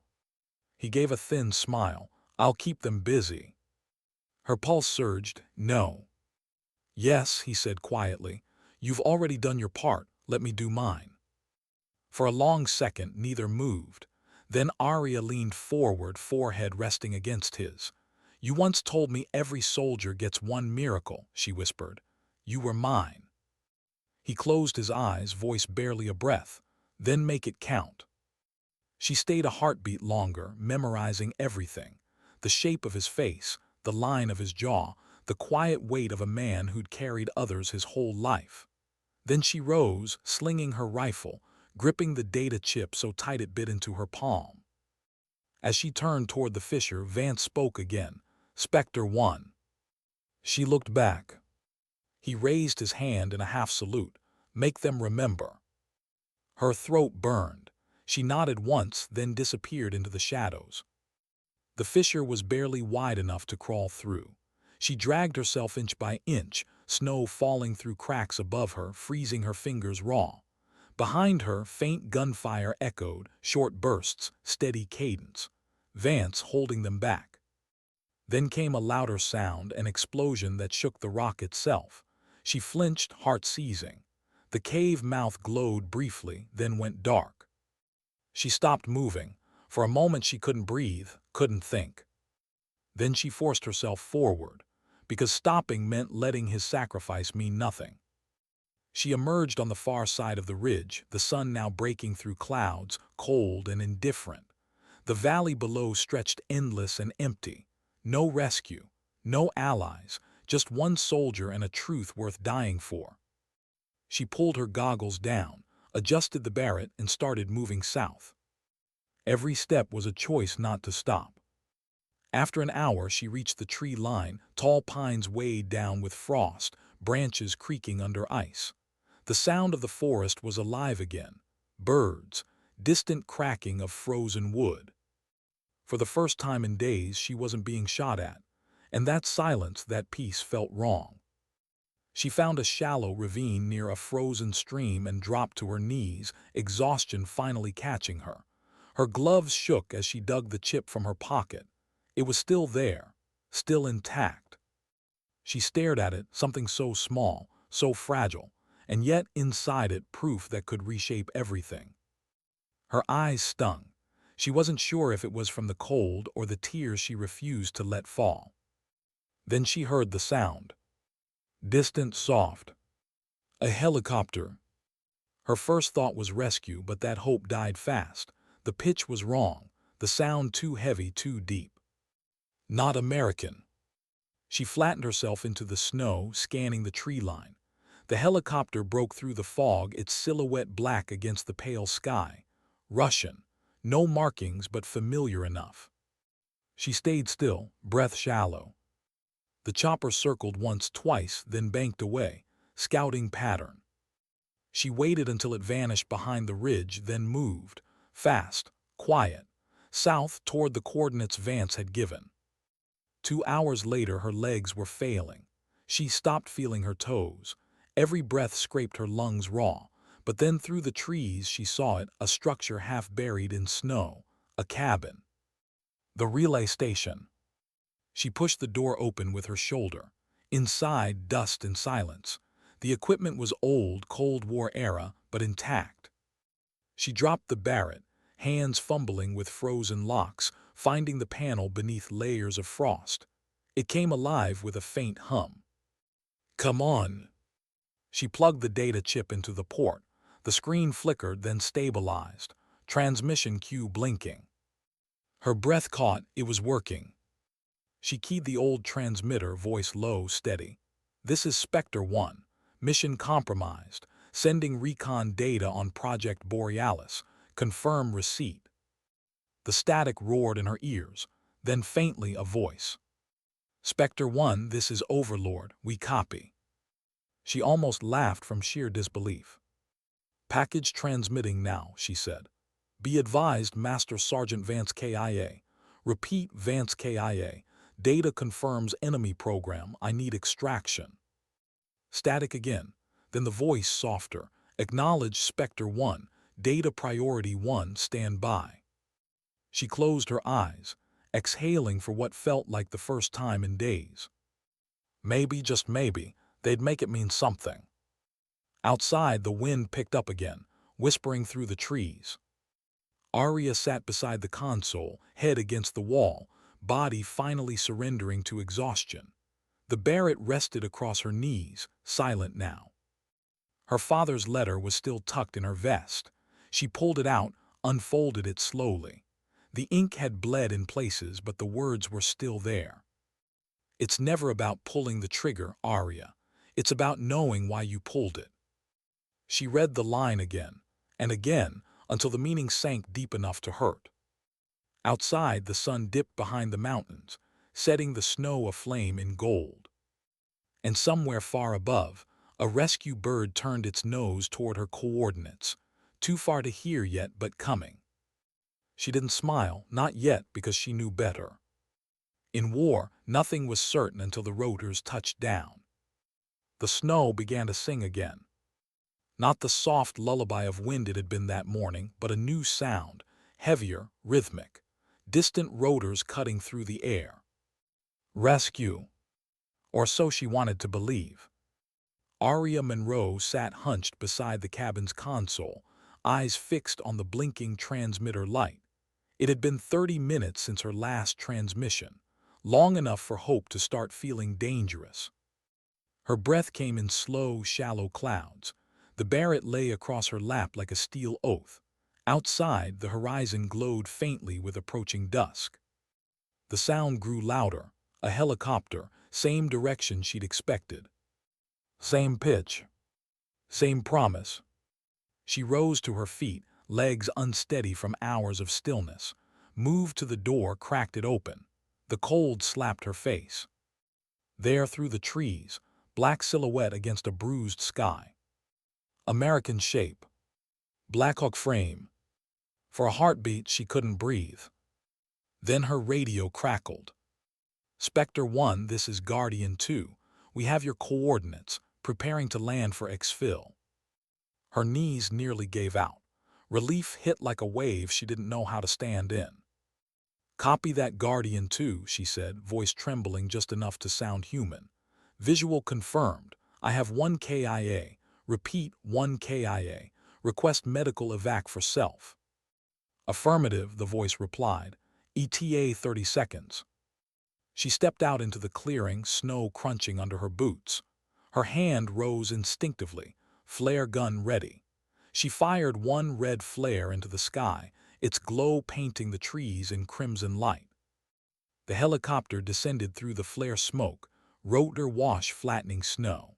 S1: He gave a thin smile. I'll keep them busy. Her pulse surged. No. Yes, he said quietly. You've already done your part. Let me do mine. For a long second, neither moved. Then Arya leaned forward, forehead resting against his. You once told me every soldier gets one miracle, she whispered. You were mine. He closed his eyes, voice barely a breath. Then make it count. She stayed a heartbeat longer, memorizing everything. The shape of his face, the line of his jaw, the quiet weight of a man who'd carried others his whole life. Then she rose, slinging her rifle, gripping the data chip so tight it bit into her palm. As she turned toward the fissure, Vance spoke again. "Spectre 1." She looked back. He raised his hand in a half salute. "Make them remember." Her throat burned. She nodded once, then disappeared into the shadows. The fissure was barely wide enough to crawl through. She dragged herself inch by inch, snow falling through cracks above her, freezing her fingers raw. Behind her, faint gunfire echoed, short bursts, steady cadence. Vance holding them back. Then came a louder sound, an explosion that shook the rock itself. She flinched, heart seizing. The cave mouth glowed briefly, then went dark. She stopped moving. For a moment she couldn't breathe, couldn't think. Then she forced herself forward, because stopping meant letting his sacrifice mean nothing. She emerged on the far side of the ridge, the sun now breaking through clouds, cold and indifferent. The valley below stretched endless and empty. No rescue, no allies, just one soldier and a truth worth dying for. She pulled her goggles down, adjusted the Barrett, and started moving south. Every step was a choice not to stop. After an hour, she reached the tree line, tall pines weighed down with frost, branches creaking under ice. The sound of the forest was alive again. Birds, distant cracking of frozen wood. For the first time in days, she wasn't being shot at, and that silence, that peace felt wrong. She found a shallow ravine near a frozen stream and dropped to her knees, exhaustion finally catching her. Her gloves shook as she dug the chip from her pocket. It was still there, still intact. She stared at it, something so small, so fragile, and yet inside it proof that could reshape everything. Her eyes stung. She wasn't sure if it was from the cold or the tears she refused to let fall. Then she heard the sound. Distant, soft. A helicopter. Her first thought was rescue, but that hope died fast. The pitch was wrong, the sound too heavy, too deep. Not American. She flattened herself into the snow, scanning the tree line. The helicopter broke through the fog, its silhouette black against the pale sky. Russian. No markings, but familiar enough. She stayed still, breath shallow. The chopper circled once, twice, then banked away, scouting pattern. She waited until it vanished behind the ridge, then moved, fast, quiet, south toward the coordinates Vance had given. 2 hours later, her legs were failing. She stopped feeling her toes. Every breath scraped her lungs raw. But then through the trees she saw it, a structure half buried in snow, a cabin. The relay station. She pushed the door open with her shoulder. Inside, dust and silence. The equipment was old, Cold War era, but intact. She dropped the Barrett, hands fumbling with frozen locks, finding the panel beneath layers of frost. It came alive with a faint hum. "Come on." She plugged the data chip into the port. The screen flickered, then stabilized. Transmission cue blinking. Her breath caught. It was working. She keyed the old transmitter, voice low, steady. "This is Spectre 1. Mission compromised. Sending recon data on Project Borealis. Confirm receipt." The static roared in her ears. Then faintly a voice. "Spectre 1, this is Overlord. We copy." She almost laughed from sheer disbelief. "Package transmitting now," she said. "Be advised, Master Sergeant Vance KIA. Repeat, Vance KIA. Data confirms enemy program. I need extraction." Static again. Then the voice softer. "Acknowledge, Spectre 1. Data priority 1, stand by." She closed her eyes, exhaling for what felt like the first time in days. Maybe, just maybe, they'd make it mean something. Outside, the wind picked up again, whispering through the trees. Arya sat beside the console, head against the wall, body finally surrendering to exhaustion. The Barrett rested across her knees, silent now. Her father's letter was still tucked in her vest. She pulled it out, unfolded it slowly. The ink had bled in places, but the words were still there. "It's never about pulling the trigger, Arya. It's about knowing why you pulled it." She read the line again, and again, until the meaning sank deep enough to hurt. Outside, the sun dipped behind the mountains, setting the snow aflame in gold. And somewhere far above, a rescue bird turned its nose toward her coordinates, too far to hear yet but coming. She didn't smile, not yet, because she knew better. In war, nothing was certain until the rotors touched down. The snow began to sing again. Not the soft lullaby of wind it had been that morning, but a new sound, heavier, rhythmic, distant rotors cutting through the air. Rescue. Or so she wanted to believe. Arya Monroe sat hunched beside the cabin's console, eyes fixed on the blinking transmitter light. It had been 30 minutes since her last transmission, long enough for Hope to start feeling dangerous. Her breath came in slow, shallow clouds. The Barrett lay across her lap like a steel oath. Outside, the horizon glowed faintly with approaching dusk. The sound grew louder. A helicopter, same direction she'd expected. Same pitch. Same promise. She rose to her feet, legs unsteady from hours of stillness. Moved to the door, cracked it open. The cold slapped her face. There through the trees, black silhouette against a bruised sky. American shape. Blackhawk frame. For a heartbeat, she couldn't breathe. Then her radio crackled. Spectre 1, this is Guardian 2. We have your coordinates, preparing to land for exfil. Her knees nearly gave out. Relief hit like a wave she didn't know how to stand in. Copy that, Guardian 2, she said, voice trembling just enough to sound human. Visual confirmed. I have 1 KIA. Repeat, 1 KIA. Request medical evac for self. Affirmative, the voice replied. ETA 30 seconds. She stepped out into the clearing, snow crunching under her boots. Her hand rose instinctively, flare gun ready. She fired one red flare into the sky, its glow painting the trees in crimson light. The helicopter descended through the flare smoke, rotor wash flattening snow.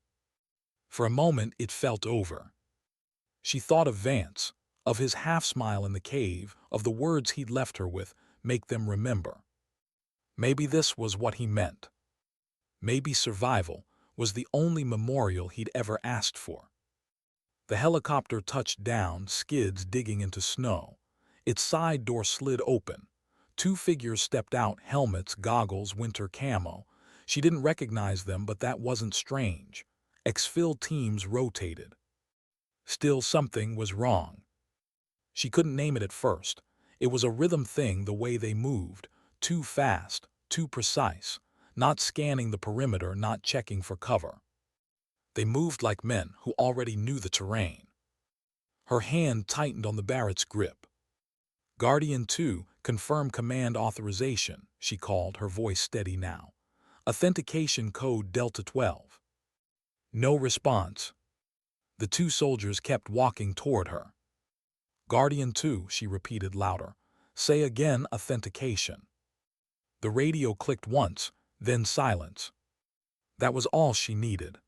S1: For a moment it felt over. She thought of Vance, of his half-smile in the cave, of the words he'd left her with, make them remember. Maybe this was what he meant. Maybe survival was the only memorial he'd ever asked for. The helicopter touched down, skids digging into snow. Its side door slid open. 2 figures stepped out, helmets, goggles, winter camo. She didn't recognize them, but that wasn't strange. Exfil teams rotated. Still, something was wrong. She couldn't name it at first. It was a rhythm thing, the way they moved. Too fast, too precise. Not scanning the perimeter, not checking for cover. They moved like men who already knew the terrain. Her hand tightened on the Barrett's grip. Guardian 2, confirm command authorization, she called, her voice steady now. Authentication code Delta 12. No response. The 2 soldiers kept walking toward her. Guardian 2, she repeated louder. Say again, authentication. The radio clicked once, then silence. That was all she needed.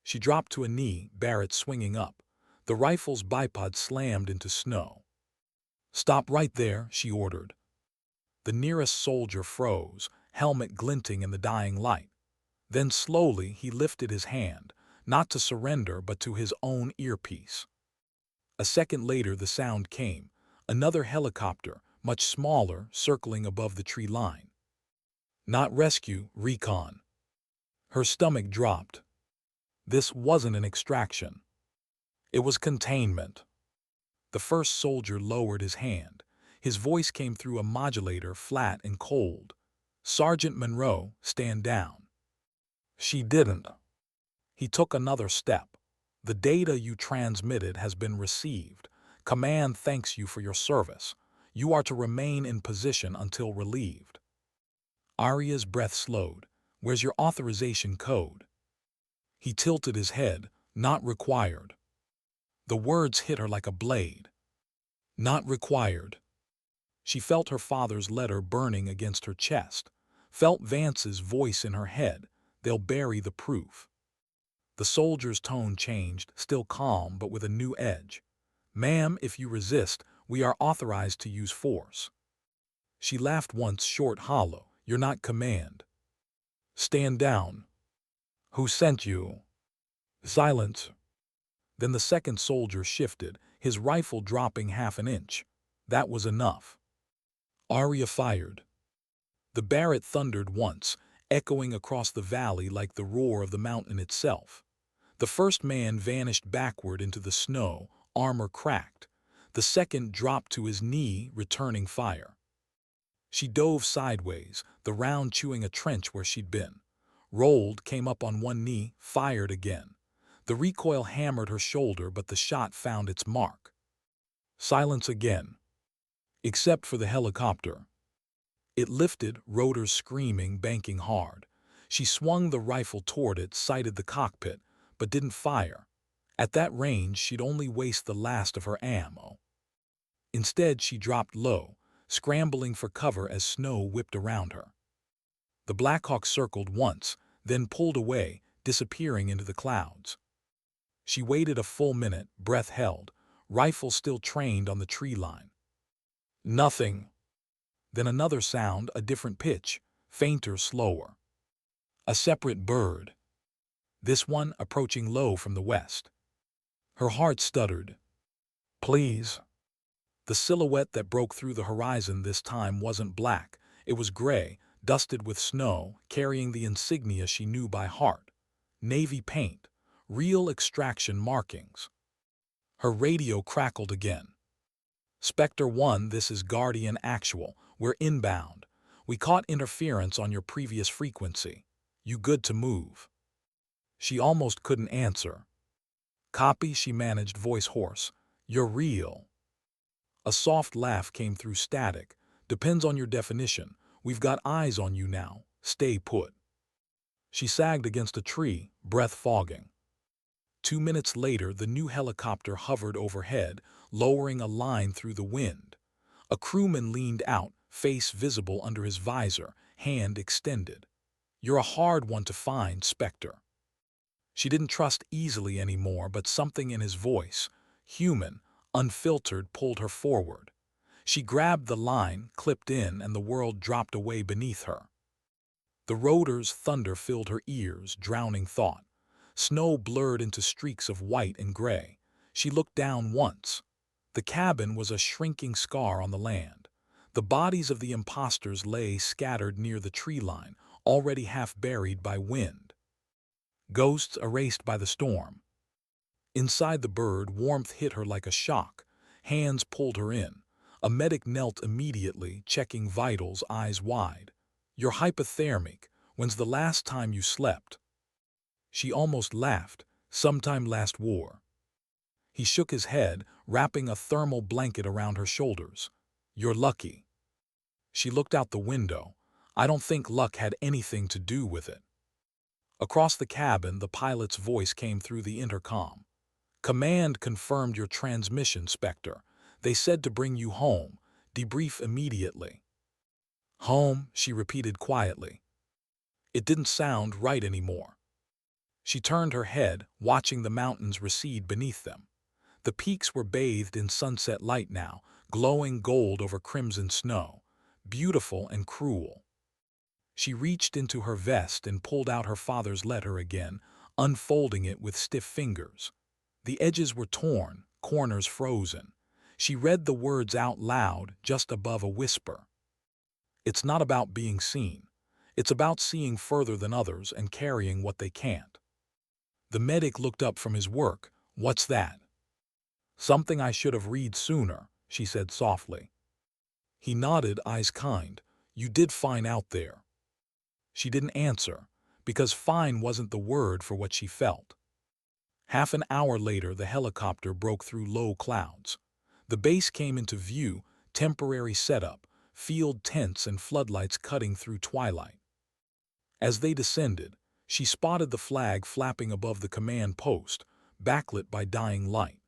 S1: She dropped to a knee, Barrett swinging up. The rifle's bipod slammed into snow. Stop right there, she ordered. The nearest soldier froze, helmet glinting in the dying light. Then slowly he lifted his hand, not to surrender but to his own earpiece. A second later the sound came, another helicopter, much smaller, circling above the tree line. Not rescue, recon. Her stomach dropped. This wasn't an extraction. It was containment. The first soldier lowered his hand. His voice came through a modulator, flat and cold. Sergeant Monroe, stand down. She didn't. He took another step. The data you transmitted has been received. Command thanks you for your service. You are to remain in position until relieved. Arya's breath slowed. Where's your authorization code? He tilted his head. Not required. The words hit her like a blade. Not required. She felt her father's letter burning against her chest. Felt Vance's voice in her head. They'll bury the proof. The soldier's tone changed, still calm but with a new edge. Ma'am, if you resist, we are authorized to use force. She laughed once, short, hollow. You're not command. Stand down. Who sent you? Silence. Then the second soldier shifted, his rifle dropping half an inch. That was enough. Arya fired. The Barrett thundered once, echoing across the valley like the roar of the mountain itself. The first man vanished backward into the snow, armor cracked. The second dropped to his knee, returning fire. She dove sideways, the round chewing a trench where she'd been. Rolled, came up on one knee, fired again. The recoil hammered her shoulder, but the shot found its mark. Silence again. Except for the helicopter. It lifted, rotors screaming, banking hard. She swung the rifle toward it, sighted the cockpit, but didn't fire. At that range, she'd only waste the last of her ammo. Instead, she dropped low, scrambling for cover as snow whipped around her. The Blackhawk circled once, then pulled away, disappearing into the clouds. She waited a full minute, breath held, rifle still trained on the tree line. Nothing. Then another sound, a different pitch, fainter, slower. A separate bird. This one approaching low from the west. Her heart stuttered. Please. The silhouette that broke through the horizon this time wasn't black. It was gray, dusted with snow, carrying the insignia she knew by heart. Navy paint. Real extraction markings. Her radio crackled again. Spectre 1, this is Guardian Actual. We're inbound. We caught interference on your previous frequency. You good to move? She almost couldn't answer. Copy, she managed, voice hoarse. You're real. A soft laugh came through static. Depends on your definition. We've got eyes on you now. Stay put. She sagged against a tree, breath fogging. 2 minutes later, the new helicopter hovered overhead, lowering a line through the wind. A crewman leaned out, face visible under his visor, hand extended. You're a hard one to find, Spectre. She didn't trust easily anymore, but something in his voice, human, unfiltered, pulled her forward. She grabbed the line, clipped in, and the world dropped away beneath her. The rotor's thunder filled her ears, drowning thought. Snow blurred into streaks of white and gray. She looked down once. The cabin was a shrinking scar on the land. The bodies of the impostors lay scattered near the tree line, already half buried by wind. Ghosts erased by the storm. Inside the bird, warmth hit her like a shock. Hands pulled her in. A medic knelt immediately, checking vitals, eyes wide. You're hypothermic. When's the last time you slept? She almost laughed. Sometime last war. He shook his head, wrapping a thermal blanket around her shoulders. You're lucky. She looked out the window. I don't think luck had anything to do with it. Across the cabin, the pilot's voice came through the intercom. Command confirmed your transmission, Spectre. They said to bring you home. Debrief immediately. Home, she repeated quietly. It didn't sound right anymore. She turned her head, watching the mountains recede beneath them. The peaks were bathed in sunset light now, glowing gold over crimson snow. Beautiful and cruel. She reached into her vest and pulled out her father's letter again, unfolding it with stiff fingers. The edges were torn, corners frozen. She read the words out loud, just above a whisper. It's not about being seen. It's about seeing further than others and carrying what they can't. The medic looked up from his work. What's that? Something I should have read sooner, she said softly. He nodded, eyes kind. You did fine out there. She didn't answer, because fine wasn't the word for what she felt. Half an hour later, the helicopter broke through low clouds. The base came into view, temporary setup, field tents and floodlights cutting through twilight. As they descended, she spotted the flag flapping above the command post, backlit by dying light.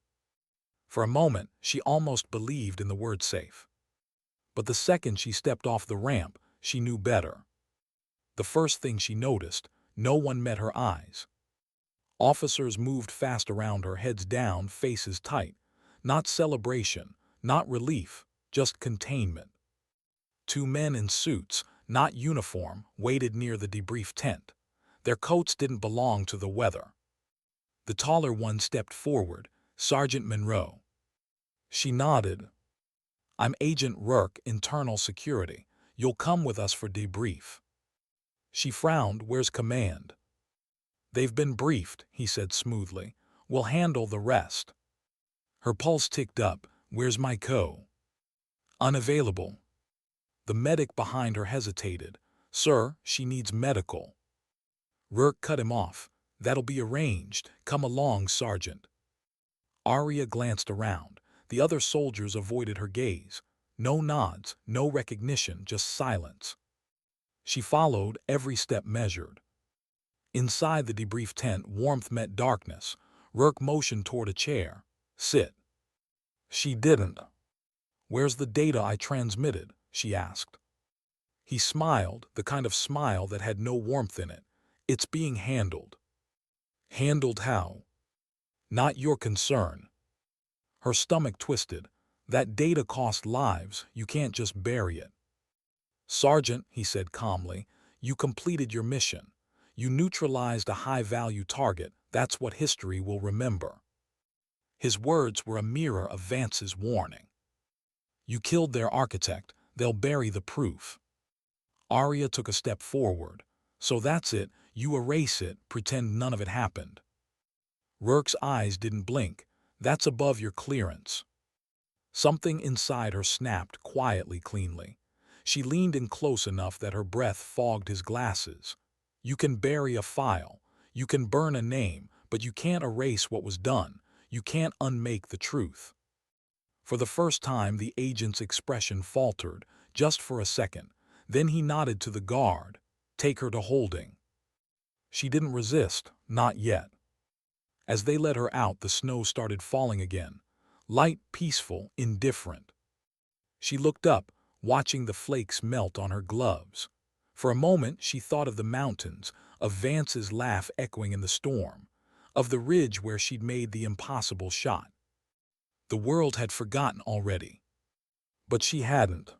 S1: For a moment, she almost believed in the word safe. But the second she stepped off the ramp, she knew better. The first thing she noticed, no one met her eyes. Officers moved fast around her, heads down, faces tight. Not celebration, not relief, just containment. Two men in suits, not uniform, waited near the debrief tent. Their coats didn't belong to the weather. The taller one stepped forward, Sergeant Monroe. She nodded. I'm Agent Rourke, Internal Security. You'll come with us for debrief. She frowned. Where's command? They've been briefed, he said smoothly. We'll handle the rest. Her pulse ticked up. Where's my co? Unavailable. The medic behind her hesitated. Sir, she needs medical. Rourke cut him off. That'll be arranged. Come along, Sergeant. Arya glanced around. The other soldiers avoided her gaze. No nods, no recognition, just silence. She followed, every step measured. Inside the debrief tent, warmth met darkness. Rourke motioned toward a chair. Sit. She didn't. Where's the data I transmitted? She asked. He smiled, the kind of smile that had no warmth in it. It's being handled. Handled how? Not your concern. Her stomach twisted. That data cost lives, you can't just bury it. Sergeant, he said calmly, you completed your mission. You neutralized a high-value target. That's what history will remember. His words were a mirror of Vance's warning. You killed their architect. They'll bury the proof. Arya took a step forward. So that's it. You erase it, pretend none of it happened. Rourke's eyes didn't blink. That's above your clearance. Something inside her snapped quietly, cleanly. She leaned in close enough that her breath fogged his glasses. You can bury a file. You can burn a name, but you can't erase what was done. You can't unmake the truth. For the first time, the agent's expression faltered, just for a second. Then he nodded to the guard. Take her to holding. She didn't resist, not yet. As they let her out, the snow started falling again. Light, peaceful, indifferent. She looked up, watching the flakes melt on her gloves. For a moment, she thought of the mountains, of Vance's laugh echoing in the storm, of the ridge where she'd made the impossible shot. The world had forgotten already. But she hadn't.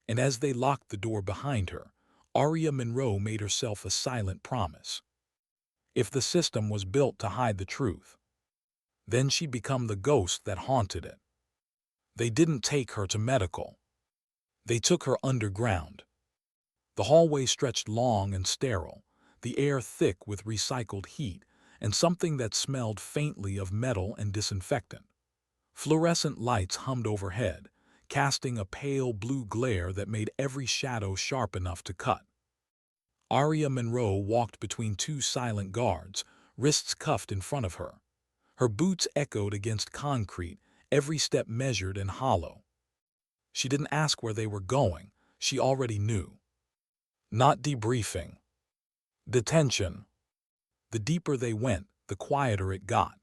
S1: And as they locked the door behind her, Arya Monroe made herself a silent promise. If the system was built to hide the truth, then she'd become the ghost that haunted it. They didn't take her to medical. They took her underground. The hallway stretched long and sterile, the air thick with recycled heat, and something that smelled faintly of metal and disinfectant. Fluorescent lights hummed overhead, casting a pale blue glare that made every shadow sharp enough to cut. Arya Monroe walked between two silent guards, wrists cuffed in front of her. Her boots echoed against concrete, every step measured and hollow. She didn't ask where they were going. She already knew. Not debriefing. Detention. The deeper they went, the quieter it got.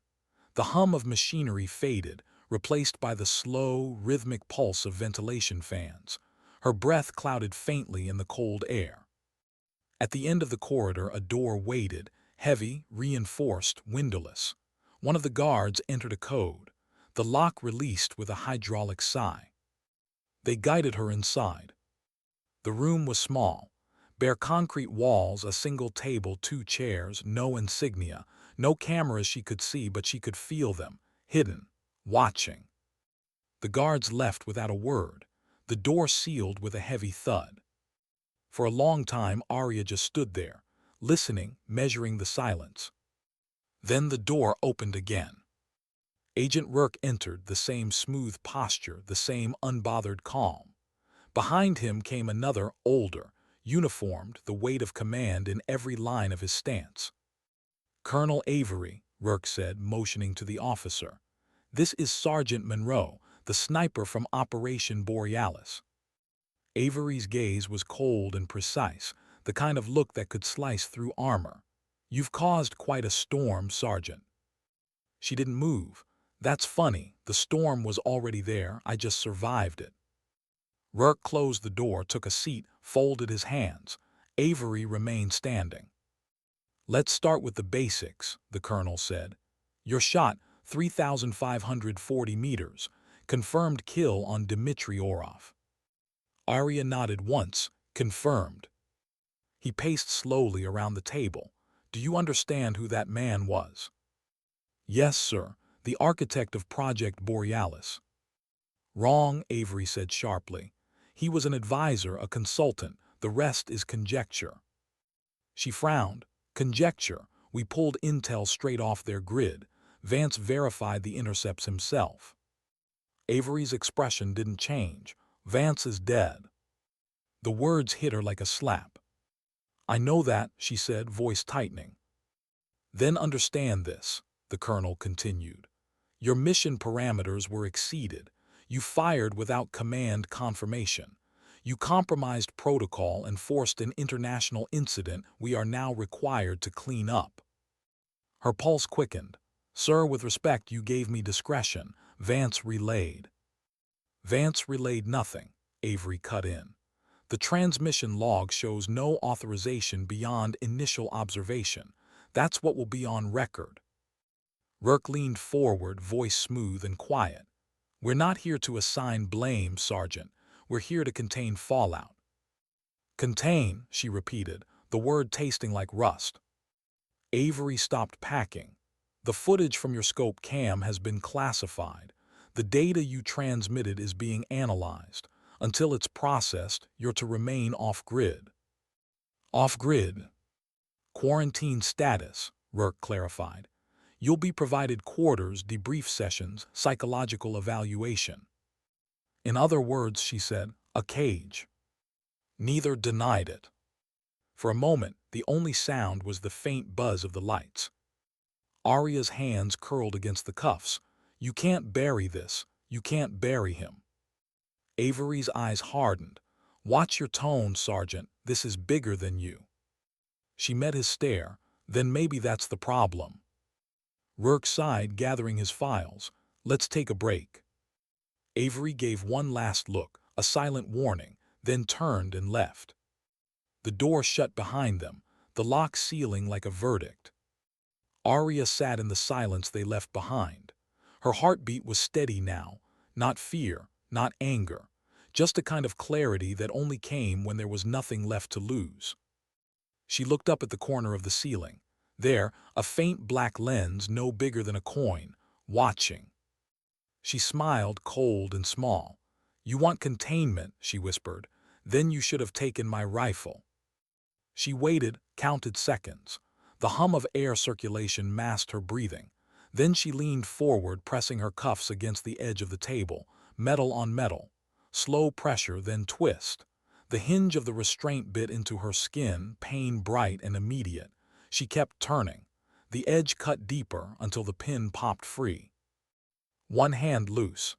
S1: The hum of machinery faded, replaced by the slow, rhythmic pulse of ventilation fans. Her breath clouded faintly in the cold air. At the end of the corridor, a door waited, heavy, reinforced, windowless. One of the guards entered a code. The lock released with a hydraulic sigh. They guided her inside. The room was small. Bare concrete walls, a single table, 2 chairs, no insignia, no cameras she could see, but she could feel them, hidden, watching. The guards left without a word. The door sealed with a heavy thud. For a long time, Arya just stood there, listening, measuring the silence. Then the door opened again. Agent Rourke entered, the same smooth posture, the same unbothered calm. Behind him came another, older, uniformed, the weight of command in every line of his stance. Colonel Avery, Rourke said, motioning to the officer. This is Sergeant Monroe, the sniper from Operation Borealis. Avery's gaze was cold and precise, the kind of look that could slice through armor. You've caused quite a storm, Sergeant. She didn't move. That's funny. The storm was already there. I just survived it. Rourke closed the door, took a seat, folded his hands. Avery remained standing. Let's start with the basics, the colonel said. Your shot, 3,540 meters. Confirmed kill on Dmitry Orov. Arya nodded once, confirmed. He paced slowly around the table. Do you understand who that man was? Yes, sir, the architect of Project Borealis. Wrong, Avery said sharply. He was an advisor, a consultant. The rest is conjecture. She frowned. Conjecture. We pulled intel straight off their grid. Vance verified the intercepts himself. Avery's expression didn't change. Vance is dead. The words hit her like a slap. I know that, she said, voice tightening. Then understand this, the colonel continued. Your mission parameters were exceeded. You fired without command confirmation. You compromised protocol and forced an international incident we are now required to clean up. Her pulse quickened. Sir, with respect, you gave me discretion. Vance relayed. Vance relayed nothing, Avery cut in. The transmission log shows no authorization beyond initial observation. That's what will be on record. Rourke leaned forward, voice smooth and quiet. We're not here to assign blame, Sergeant. We're here to contain fallout. Contain, she repeated, the word tasting like rust. Avery stopped packing. The footage from your scope cam has been classified. The data you transmitted is being analyzed. Until it's processed, you're to remain off-grid. Off-grid? Quarantine status, Rourke clarified. You'll be provided quarters, debrief sessions, psychological evaluation. In other words, she said, a cage. Neither denied it. For a moment, the only sound was the faint buzz of the lights. Arya's hands curled against the cuffs. You can't bury this. You can't bury him. Avery's eyes hardened. Watch your tone, Sergeant. This is bigger than you. She met his stare. Then maybe that's the problem. Rourke sighed, gathering his files. Let's take a break. Avery gave one last look, a silent warning, then turned and left. The door shut behind them, the lock sealing like a verdict. Arya sat in the silence they left behind. Her heartbeat was steady now, not fear, not anger, just a kind of clarity that only came when there was nothing left to lose. She looked up at the corner of the ceiling. There, a faint black lens no bigger than a coin, watching. She smiled, cold and small. You want containment, she whispered. Then you should have taken my rifle. She waited, counted seconds. The hum of air circulation masked her breathing. Then she leaned forward, pressing her cuffs against the edge of the table, metal on metal. Slow pressure, then twist. The hinge of the restraint bit into her skin, pain bright and immediate. She kept turning. The edge cut deeper until the pin popped free. One hand loose.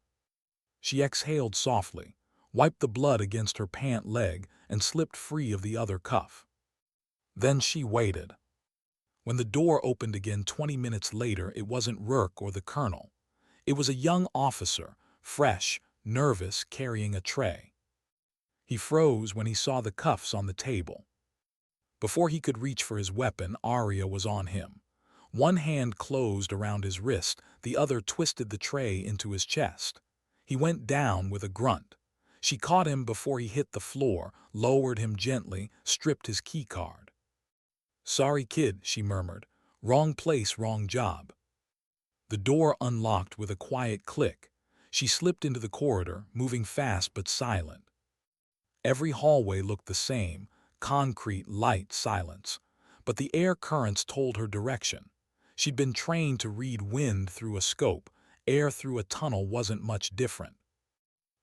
S1: She exhaled softly, wiped the blood against her pant leg, and slipped free of the other cuff. Then she waited. When the door opened again 20 minutes later, it wasn't Rourke or the colonel. It was a young officer, fresh, nervous, carrying a tray. He froze when he saw the cuffs on the table. Before he could reach for his weapon, Arya was on him. One hand closed around his wrist, the other twisted the tray into his chest. He went down with a grunt. She caught him before he hit the floor, lowered him gently, stripped his keycard. Sorry, kid, she murmured. Wrong place, wrong job. The door unlocked with a quiet click. She slipped into the corridor, moving fast but silent. Every hallway looked the same, concrete, light, silence. But the air currents told her direction. She'd been trained to read wind through a scope. Air through a tunnel wasn't much different.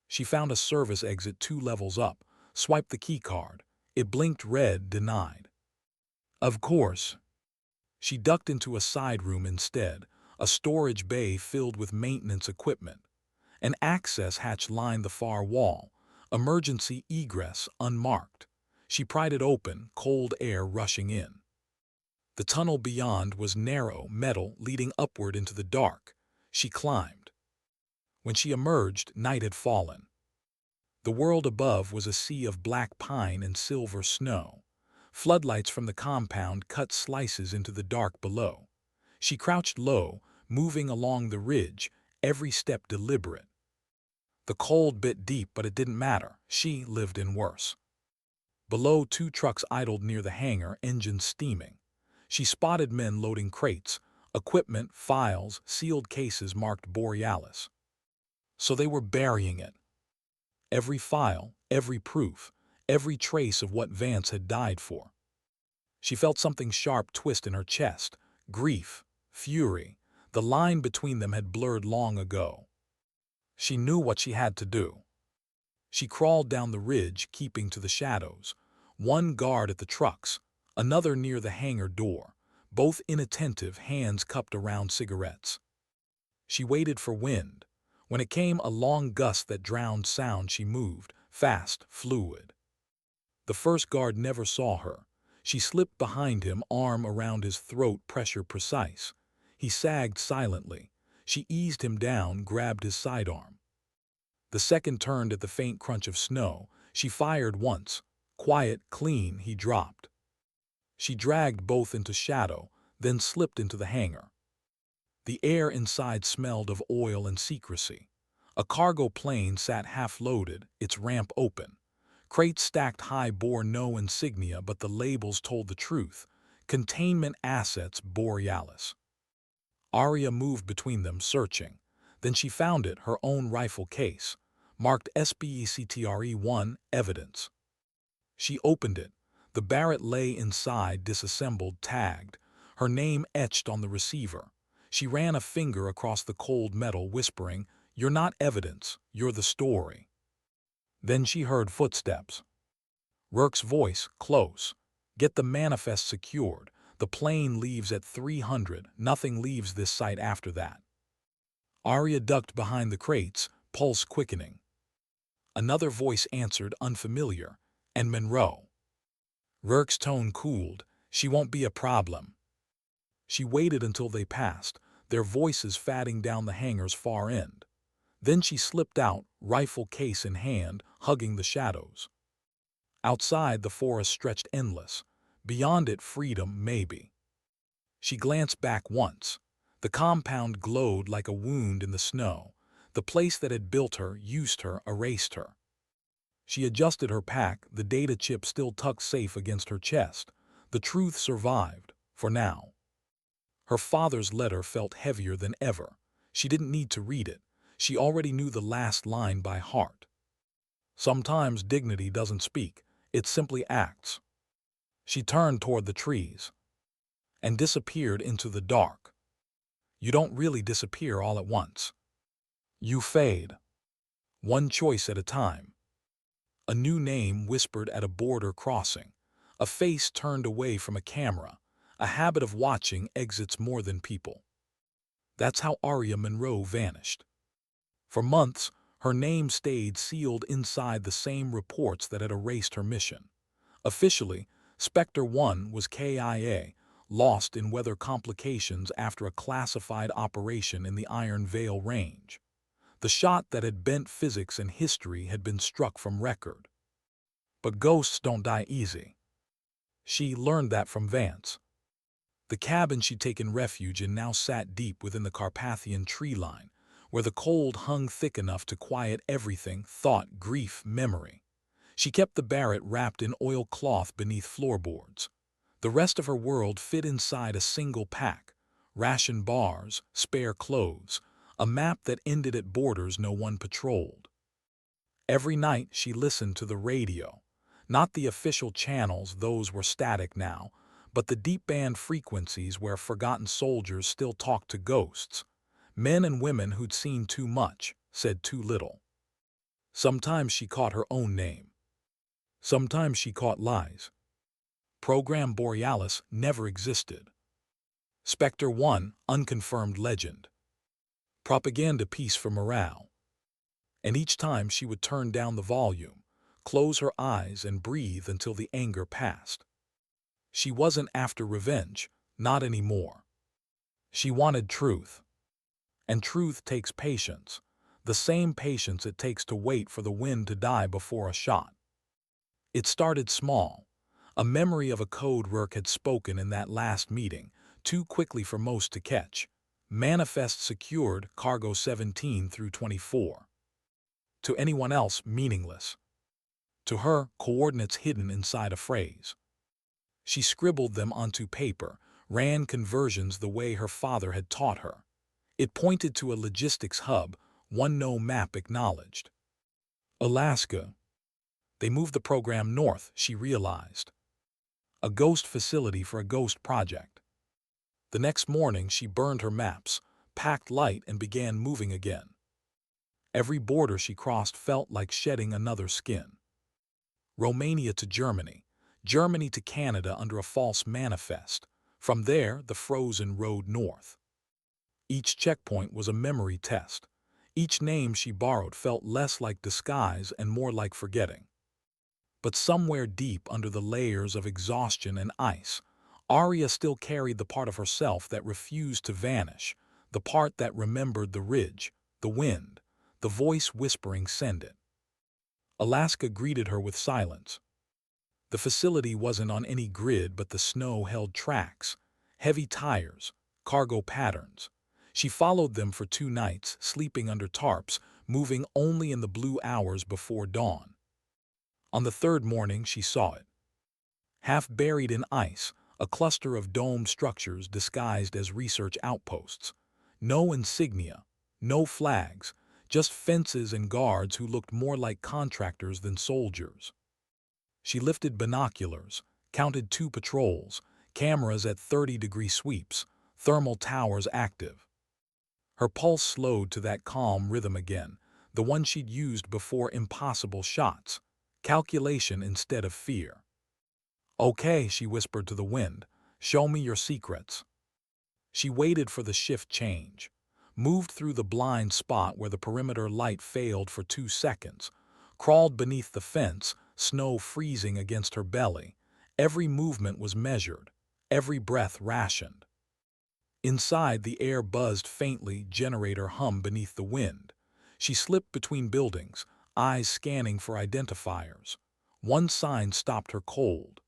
S1: She found a service exit 2 levels up, swiped the keycard. It blinked red, denied. Of course. She ducked into a side room instead, a storage bay filled with maintenance equipment. An access hatch lined the far wall, emergency egress unmarked. She pried it open, cold air rushing in. The tunnel beyond was narrow, metal, leading upward into the dark. She climbed. When she emerged, night had fallen. The world above was a sea of black pine and silver snow. Floodlights from the compound cut slices into the dark below. She crouched low, moving along the ridge, every step deliberate. The cold bit deep, but it didn't matter. She lived in worse. Below, 2 trucks idled near the hangar, engines steaming. She spotted men loading crates, equipment, files, sealed cases marked Borealis. So they were burying it. Every file, every proof, every trace of what Vance had died for. She felt something sharp twist in her chest. Grief, fury. The line between them had blurred long ago. She knew what she had to do. She crawled down the ridge, keeping to the shadows. One guard at the trucks, another near the hangar door, both inattentive, hands cupped around cigarettes. She waited for wind. When it came, a long gust that drowned sound, she moved, fast, fluid. The first guard never saw her. She slipped behind him, arm around his throat, pressure precise. He sagged silently. She eased him down, grabbed his sidearm. The second turned at the faint crunch of snow. She fired once. Quiet, clean, he dropped. She dragged both into shadow, then slipped into the hangar. The air inside smelled of oil and secrecy. A cargo plane sat half-loaded, its ramp open. Crates stacked high bore no insignia, but the labels told the truth. Containment assets, Borealis. Arya moved between them, searching. Then she found it, her own rifle case, marked SBECTRE-1, evidence. She opened it. The Barrett lay inside, disassembled, tagged, her name etched on the receiver. She ran a finger across the cold metal, whispering, "You're not evidence, you're the story." Then she heard footsteps. Rourke's voice, close. "Get the manifest secured. The plane leaves at 300. Nothing leaves this site after that." Arya ducked behind the crates, pulse quickening. Another voice answered, unfamiliar. "And Monroe." Rourke's tone cooled. "She won't be a problem." She waited until they passed, their voices fatting down the hangar's far end. Then she slipped out, rifle case in hand, hugging the shadows. Outside, the forest stretched endless. Beyond it, freedom, maybe. She glanced back once. The compound glowed like a wound in the snow. The place that had built her, used her, erased her. She adjusted her pack, the data chip still tucked safe against her chest. The truth survived, for now. Her father's letter felt heavier than ever. She didn't need to read it. She already knew the last line by heart. Sometimes dignity doesn't speak, it simply acts. She turned toward the trees and disappeared into the dark. You don't really disappear all at once. You fade. One choice at a time. A new name whispered at a border crossing. A face turned away from a camera. A habit of watching exits more than people. That's how Arya Monroe vanished. For months, her name stayed sealed inside the same reports that had erased her mission. Officially, Spectre 1 was KIA, lost in weather complications after a classified operation in the Iron Veil Range. The shot that had bent physics and history had been struck from record. But ghosts don't die easy. She learned that from Vance. The cabin she'd taken refuge in now sat deep within the Carpathian tree line, where the cold hung thick enough to quiet everything, thought, grief, memory. She kept the Barrett wrapped in oilcloth beneath floorboards. The rest of her world fit inside a single pack: ration bars, spare clothes, a map that ended at borders no one patrolled. Every night she listened to the radio. Not the official channels, those were static now, but the deep band frequencies where forgotten soldiers still talked to ghosts. Men and women who'd seen too much, said too little. Sometimes she caught her own name. Sometimes she caught lies. Program Borealis never existed. Spectre 1, unconfirmed legend. Propaganda piece for morale. And each time she would turn down the volume, close her eyes and breathe until the anger passed. She wasn't after revenge, not anymore. She wanted truth. And truth takes patience, the same patience it takes to wait for the wind to die before a shot. It started small. A memory of a code Rourke had spoken in that last meeting, too quickly for most to catch. Manifest secured, cargo 17 through 24. To anyone else, meaningless. To her, coordinates hidden inside a phrase. She scribbled them onto paper, ran conversions the way her father had taught her. It pointed to a logistics hub, one no map acknowledged. Alaska. They moved the program north, she realized. A ghost facility for a ghost project. The next morning she burned her maps, packed light, and began moving again. Every border she crossed felt like shedding another skin. Romania to Germany, Germany to Canada under a false manifest. From there, the frozen road north. Each checkpoint was a memory test. Each name she borrowed felt less like disguise and more like forgetting. But somewhere deep under the layers of exhaustion and ice, Arya still carried the part of herself that refused to vanish, the part that remembered the ridge, the wind, the voice whispering "send it." Alaska greeted her with silence. The facility wasn't on any grid, but the snow held tracks, heavy tires, cargo patterns. She followed them for 2 nights, sleeping under tarps, moving only in the blue hours before dawn. On the 3rd morning she saw it. Half buried in ice, a cluster of domed structures disguised as research outposts. No insignia, no flags, just fences and guards who looked more like contractors than soldiers. She lifted binoculars, counted 2 patrols, cameras at 30-degree sweeps, thermal towers active. Her pulse slowed to that calm rhythm again, the one she'd used before impossible shots, calculation instead of fear. "Okay," she whispered to the wind, "show me your secrets." She waited for the shift change, moved through the blind spot where the perimeter light failed for 2 seconds, crawled beneath the fence, snow freezing against her belly. Every movement was measured, every breath rationed. Inside, the air buzzed faintly, generator hummed beneath the wind. She slipped between buildings, eyes scanning for identifiers. One sign stopped her cold.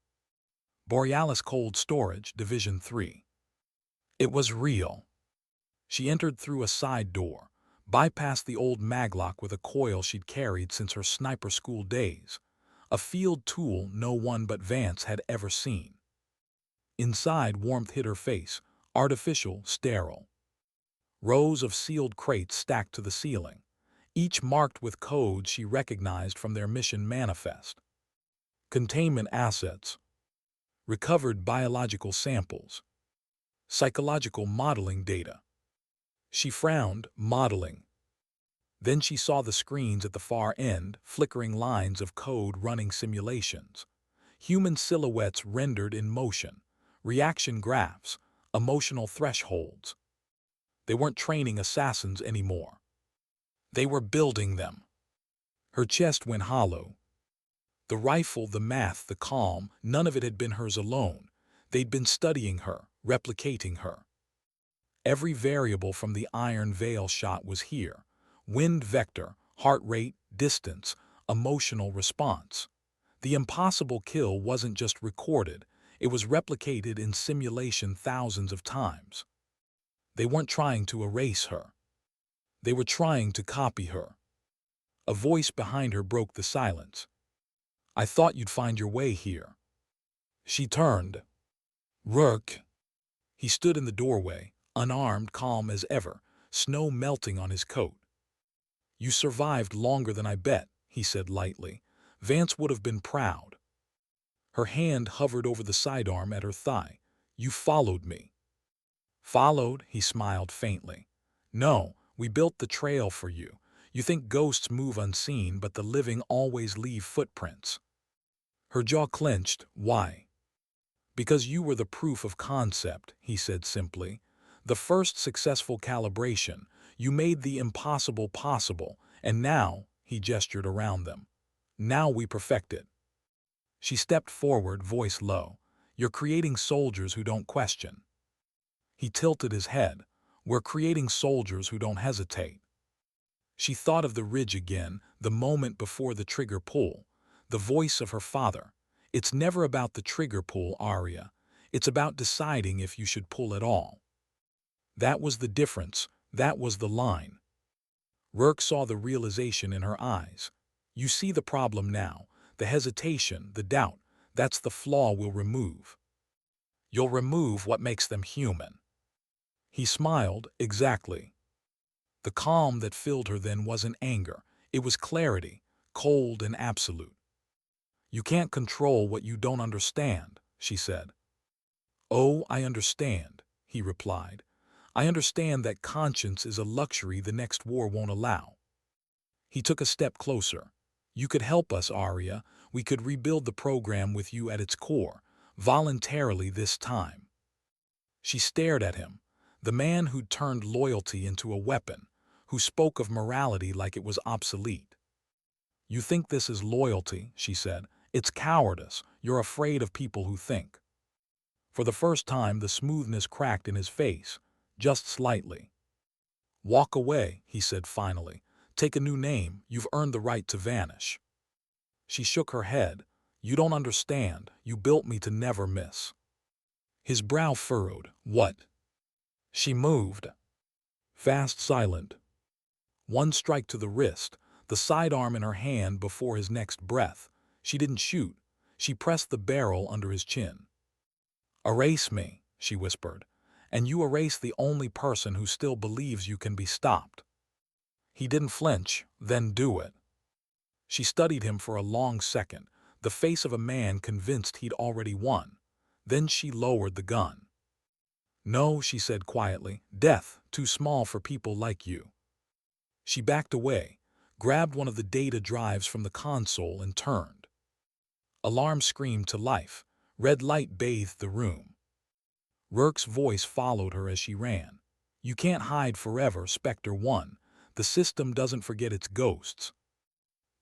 S1: Borealis Cold Storage, Division 3. It was real. She entered through a side door, bypassed the old maglock with a coil she'd carried since her sniper school days, a field tool no one but Vance had ever seen. Inside, warmth hit her face, artificial, sterile. Rows of sealed crates stacked to the ceiling, each marked with codes she recognized from their mission manifest. Containment assets, recovered biological samples, psychological modeling data. She frowned, modeling. Then she saw the screens at the far end, flickering lines of code running simulations. Human silhouettes rendered in motion, reaction graphs, emotional thresholds. They weren't training assassins anymore. They were building them. Her chest went hollow. The rifle, the math, the calm, none of it had been hers alone. They'd been studying her, replicating her. Every variable from the Iron Veil shot was here. Wind vector, heart rate, distance, emotional response. The impossible kill wasn't just recorded, it was replicated in simulation thousands of times. They weren't trying to erase her. They were trying to copy her. A voice behind her broke the silence. "I thought you'd find your way here." She turned. "Rourke." He stood in the doorway, unarmed, calm as ever, snow melting on his coat. "You survived longer than I bet," he said lightly. Vance would have been proud. Her hand hovered over the sidearm at her thigh. "You followed me." "Followed?" He smiled faintly. "No, we built the trail for you. You think ghosts move unseen, but the living always leave footprints." Her jaw clenched. "Why?" "Because you were the proof of concept," he said simply. "The first successful calibration. You made the impossible possible, and now," he gestured around them, "now we perfect it." She stepped forward, voice low. "You're creating soldiers who don't question." He tilted his head. "We're creating soldiers who don't hesitate." She thought of the ridge again, the moment before the trigger pull. The voice of her father. "It's never about the trigger pull, Arya. It's about deciding if you should pull at all." That was the difference. That was the line. Rourke saw the realization in her eyes. You see the problem now, the hesitation, the doubt. That's the flaw we'll remove. You'll remove what makes them human. He smiled, exactly. The calm that filled her then wasn't anger. It was clarity, cold and absolute. You can't control what you don't understand, she said. Oh, I understand, he replied. I understand that conscience is a luxury the next war won't allow. He took a step closer. You could help us, Arya. We could rebuild the program with you at its core, voluntarily this time. She stared at him, the man who'd turned loyalty into a weapon, who spoke of morality like it was obsolete. You think this is loyalty, she said. It's cowardice. You're afraid of people who think. For the first time, the smoothness cracked in his face, just slightly. Walk away, he said finally. Take a new name. You've earned the right to vanish. She shook her head. You don't understand. You built me to never miss. His brow furrowed. What? She moved. Fast, silent. One strike to the wrist, the sidearm in her hand before his next breath. She didn't shoot. She pressed the barrel under his chin. Erase me, she whispered, and you erase the only person who still believes you can be stopped. He didn't flinch, then do it. She studied him for a long second, the face of a man convinced he'd already won. Then she lowered the gun. No, she said quietly, death, too small for people like you. She backed away, grabbed one of the data drives from the console and turned. Alarm screamed to life. Red light bathed the room. Rourke's voice followed her as she ran. You can't hide forever, Spectre 1. The system doesn't forget its ghosts.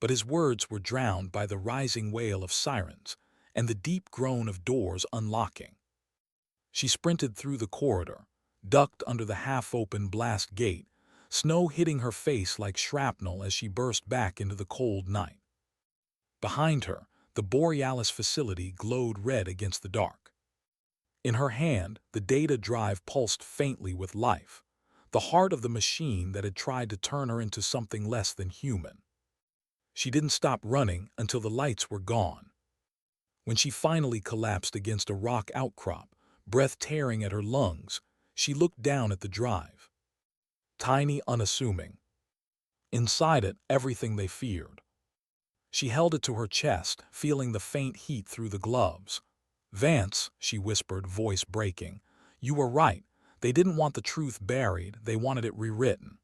S1: But his words were drowned by the rising wail of sirens and the deep groan of doors unlocking. She sprinted through the corridor, ducked under the half-open blast gate, snow hitting her face like shrapnel as she burst back into the cold night. Behind her, the Borealis facility glowed red against the dark. In her hand, the data drive pulsed faintly with life, the heart of the machine that had tried to turn her into something less than human. She didn't stop running until the lights were gone. When she finally collapsed against a rock outcrop, breath tearing at her lungs, she looked down at the drive. Tiny, unassuming. Inside it, everything they feared. She held it to her chest, feeling the faint heat through the gloves. Vance, she whispered, voice breaking, you were right. They didn't want the truth buried, they wanted it rewritten.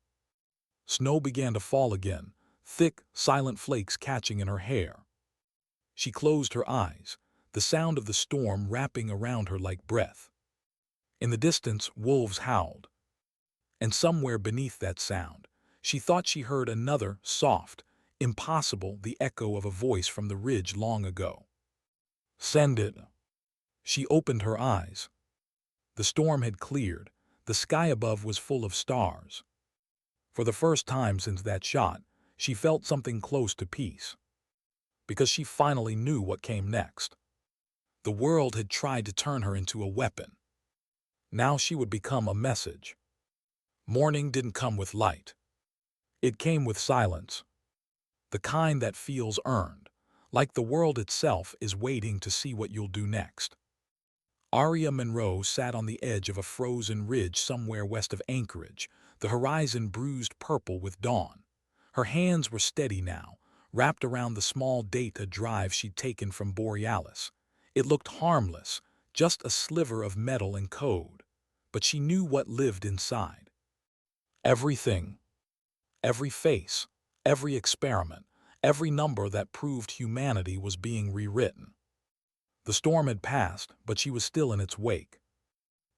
S1: Snow began to fall again, thick, silent flakes catching in her hair. She closed her eyes, the sound of the storm wrapping around her like breath. In the distance, wolves howled. And somewhere beneath that sound, she thought she heard another, soft, impossible, the echo of a voice from the ridge long ago. Send it. She opened her eyes. The storm had cleared. The sky above was full of stars. For the first time since that shot, she felt something close to peace. Because she finally knew what came next. The world had tried to turn her into a weapon. Now she would become a message. Morning didn't come with light. It came with silence. The kind that feels earned, like the world itself is waiting to see what you'll do next. Arya Monroe sat on the edge of a frozen ridge somewhere west of Anchorage, the horizon bruised purple with dawn. Her hands were steady now, wrapped around the small data drive she'd taken from Borealis. It looked harmless, just a sliver of metal and code. But she knew what lived inside. Everything. Every face, every experiment, every number that proved humanity was being rewritten. The storm had passed, but she was still in its wake.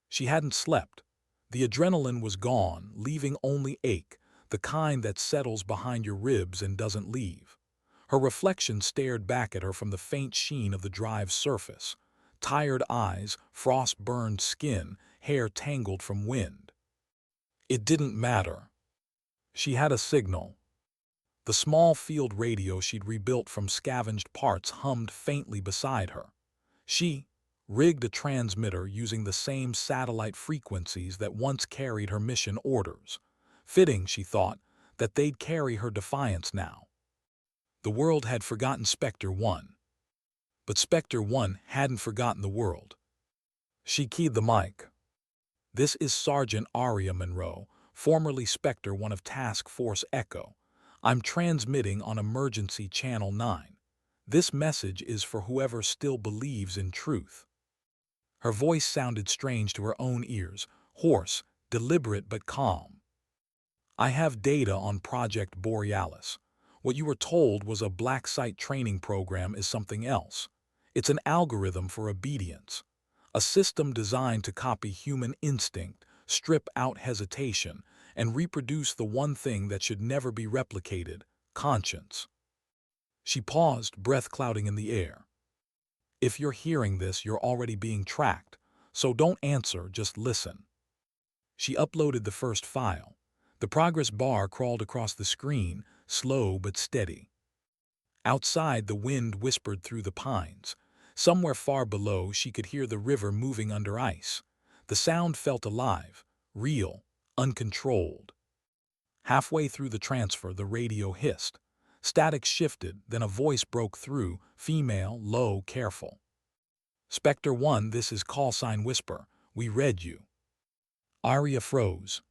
S1: She hadn't slept. The adrenaline was gone, leaving only ache, the kind that settles behind your ribs and doesn't leave. Her reflection stared back at her from the faint sheen of the drive's surface. Tired eyes, frost-burned skin, hair tangled from wind. It didn't matter. She had a signal. The small field radio she'd rebuilt from scavenged parts hummed faintly beside her. She rigged a transmitter using the same satellite frequencies that once carried her mission orders. Fitting, she thought, that they'd carry her defiance now. The world had forgotten Spectre 1. But Spectre 1 hadn't forgotten the world. She keyed the mic. "This is Sergeant Arya Monroe, formerly Spectre 1 of Task Force Echo. I'm transmitting on Emergency Channel 9. This message is for whoever still believes in truth." Her voice sounded strange to her own ears, hoarse, deliberate but calm. "I have data on Project Borealis. What you were told was a black site training program is something else. It's an algorithm for obedience. A system designed to copy human instinct, strip out hesitation, and reproduce the one thing that should never be replicated: conscience." She paused, breath clouding in the air. "If you're hearing this, you're already being tracked, so don't answer, just listen." She uploaded the first file. The progress bar crawled across the screen, slow but steady. Outside, the wind whispered through the pines. Somewhere far below, she could hear the river moving under ice. The sound felt alive, real, uncontrolled. Halfway through the transfer, the radio hissed. Static shifted, then a voice broke through, female, low, careful. "Spectre 1, this is call sign Whisper. We read you." Arya froze.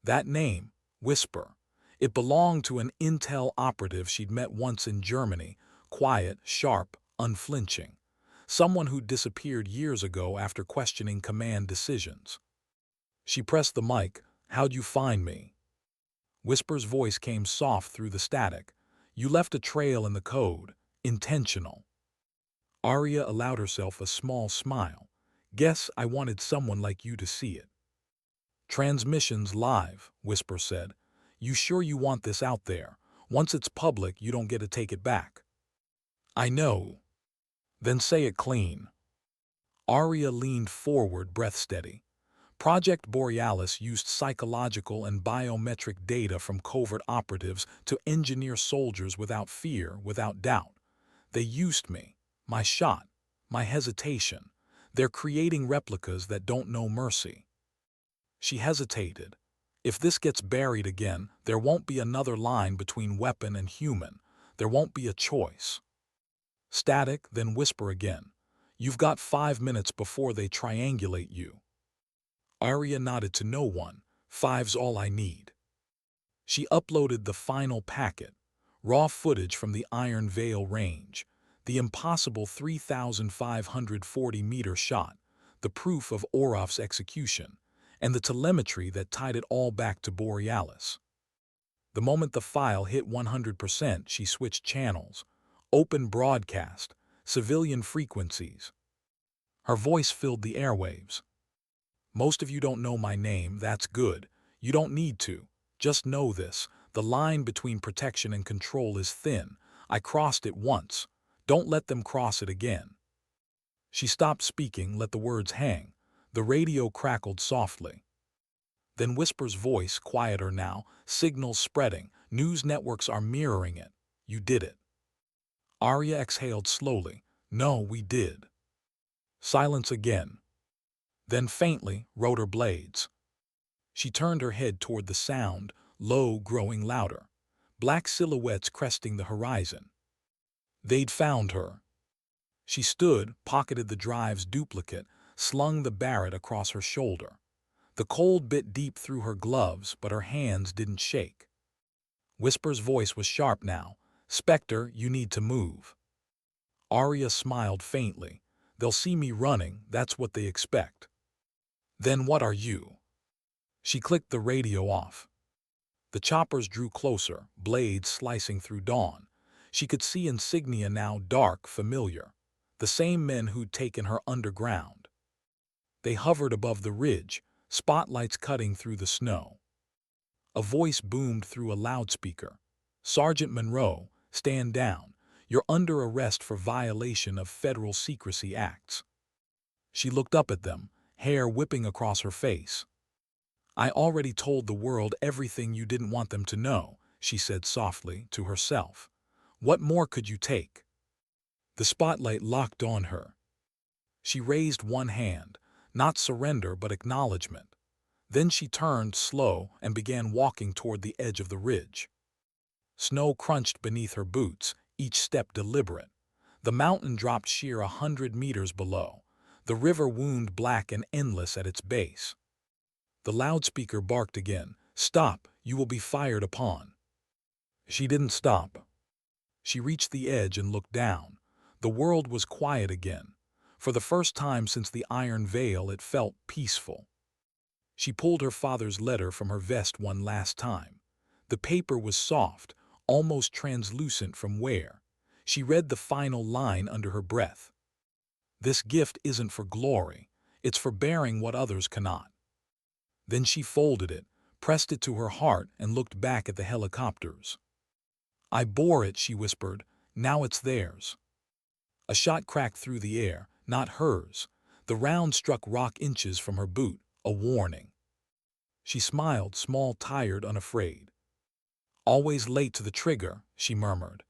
S1: That name, Whisper. It belonged to an intel operative she'd met once in Germany, quiet, sharp, unflinching. Someone who'd disappeared years ago after questioning command decisions. She pressed the mic. "How'd you find me?" Whisper's voice came soft through the static. "You left a trail in the code. Intentional." Arya allowed herself a small smile. "Guess I wanted someone like you to see it." "Transmission's live," Whisper said. "You sure you want this out there? Once it's public, you don't get to take it back." "I know." "Then say it clean." Arya leaned forward, breath steady. Project Borealis used psychological and biometric data from covert operatives to engineer soldiers without fear, without doubt. They used me, my shot, my hesitation. They're creating replicas that don't know mercy. She hesitated. If this gets buried again, there won't be another line between weapon and human. There won't be a choice. Static, then Whisper again. "You've got 5 minutes before they triangulate you." Arya nodded to no one. "5's all I need." She uploaded the final packet, raw footage from the Iron Vale range, the impossible 3,540-meter shot, the proof of Orof's execution, and the telemetry that tied it all back to Borealis. The moment the file hit 100%, she switched channels. Open broadcast, civilian frequencies. Her voice filled the airwaves. "Most of you don't know my name, that's good. You don't need to. Just know this. The line between protection and control is thin. I crossed it once. Don't let them cross it again." She stopped speaking, let the words hang. The radio crackled softly. Then Whisper's voice, quieter now, signals spreading. "News networks are mirroring it. You did it." Arya exhaled slowly. "No, we did." Silence again. Then faintly, rotor blades. She turned her head toward the sound, low, growing louder. Black silhouettes cresting the horizon. They'd found her. She stood, pocketed the drive's duplicate, slung the Barrett across her shoulder. The cold bit deep through her gloves, but her hands didn't shake. Whisper's voice was sharp now. "Spectre, you need to move." Arya smiled faintly. "They'll see me running, that's what they expect." "Then what are you?" She clicked the radio off. The choppers drew closer, blades slicing through dawn. She could see insignia now, dark, familiar. The same men who'd taken her underground. They hovered above the ridge, spotlights cutting through the snow. A voice boomed through a loudspeaker. "Sergeant Monroe, stand down. You're under arrest for violation of federal secrecy acts." She looked up at them, hair whipping across her face. "I already told the world everything you didn't want them to know," she said softly to herself. "What more could you take?" The spotlight locked on her. She raised one hand, not surrender but acknowledgement. Then she turned slow and began walking toward the edge of the ridge. Snow crunched beneath her boots, each step deliberate. The mountain dropped sheer 100 meters below. The river wound black and endless at its base. The loudspeaker barked again. "Stop, you will be fired upon." She didn't stop. She reached the edge and looked down. The world was quiet again. For the first time since the Iron Veil, it felt peaceful. She pulled her father's letter from her vest one last time. The paper was soft, almost translucent from wear. She read the final line under her breath. "This gift isn't for glory. It's for bearing what others cannot." Then she folded it, pressed it to her heart, and looked back at the helicopters. "I bore it," she whispered. "Now it's theirs." A shot cracked through the air, not hers. The round struck rock inches from her boot, a warning. She smiled, small, tired, unafraid. "Always late to the trigger," she murmured.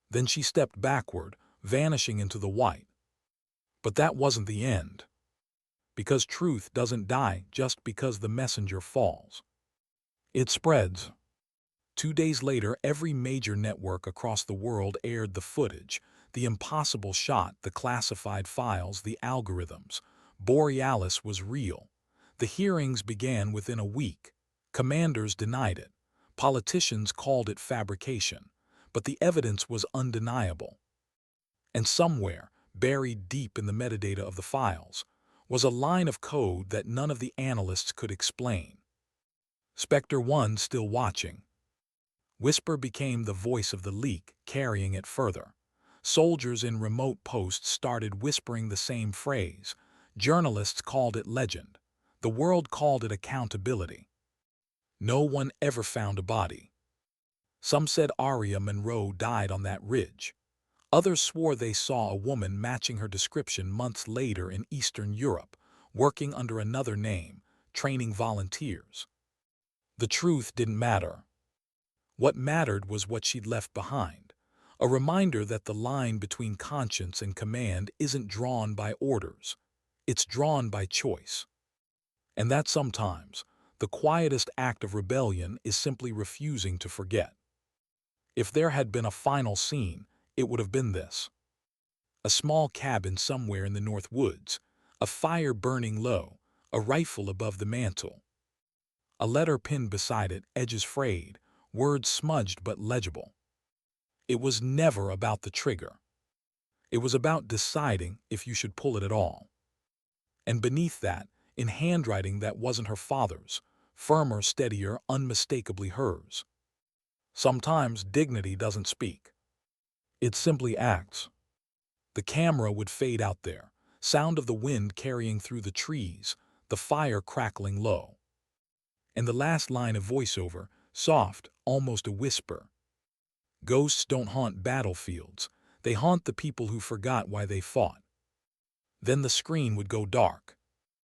S1: Then she stepped backward, vanishing into the white. But that wasn't the end. Because truth doesn't die just because the messenger falls. It spreads. 2 days later, every major network across the world aired the footage, the impossible shot, the classified files, the algorithms. Borealis was real. The hearings began within a week. Commanders denied it. Politicians called it fabrication. But the evidence was undeniable. And somewhere, buried deep in the metadata of the files, was a line of code that none of the analysts could explain. Spectre 1 still watching. Whisper became the voice of the leak, carrying it further. Soldiers in remote posts started whispering the same phrase. Journalists called it legend. The world called it accountability. No one ever found a body. Some said Arya Monroe died on that ridge. Others swore they saw a woman matching her description months later in Eastern Europe, working under another name, training volunteers. The truth didn't matter. What mattered was what she'd left behind, a reminder that the line between conscience and command isn't drawn by orders, it's drawn by choice. And that sometimes, the quietest act of rebellion is simply refusing to forget. If there had been a final scene, it would have been this. A small cabin somewhere in the North Woods, a fire burning low, a rifle above the mantle. A letter pinned beside it, edges frayed, words smudged but legible. It was never about the trigger. It was about deciding if you should pull it at all. And beneath that, in handwriting that wasn't her father's, firmer, steadier, unmistakably hers. Sometimes dignity doesn't speak. It simply acts. The camera would fade out there, sound of the wind carrying through the trees, the fire crackling low. And the last line of voiceover, soft, almost a whisper. "Ghosts don't haunt battlefields. They haunt the people who forgot why they fought." Then the screen would go dark.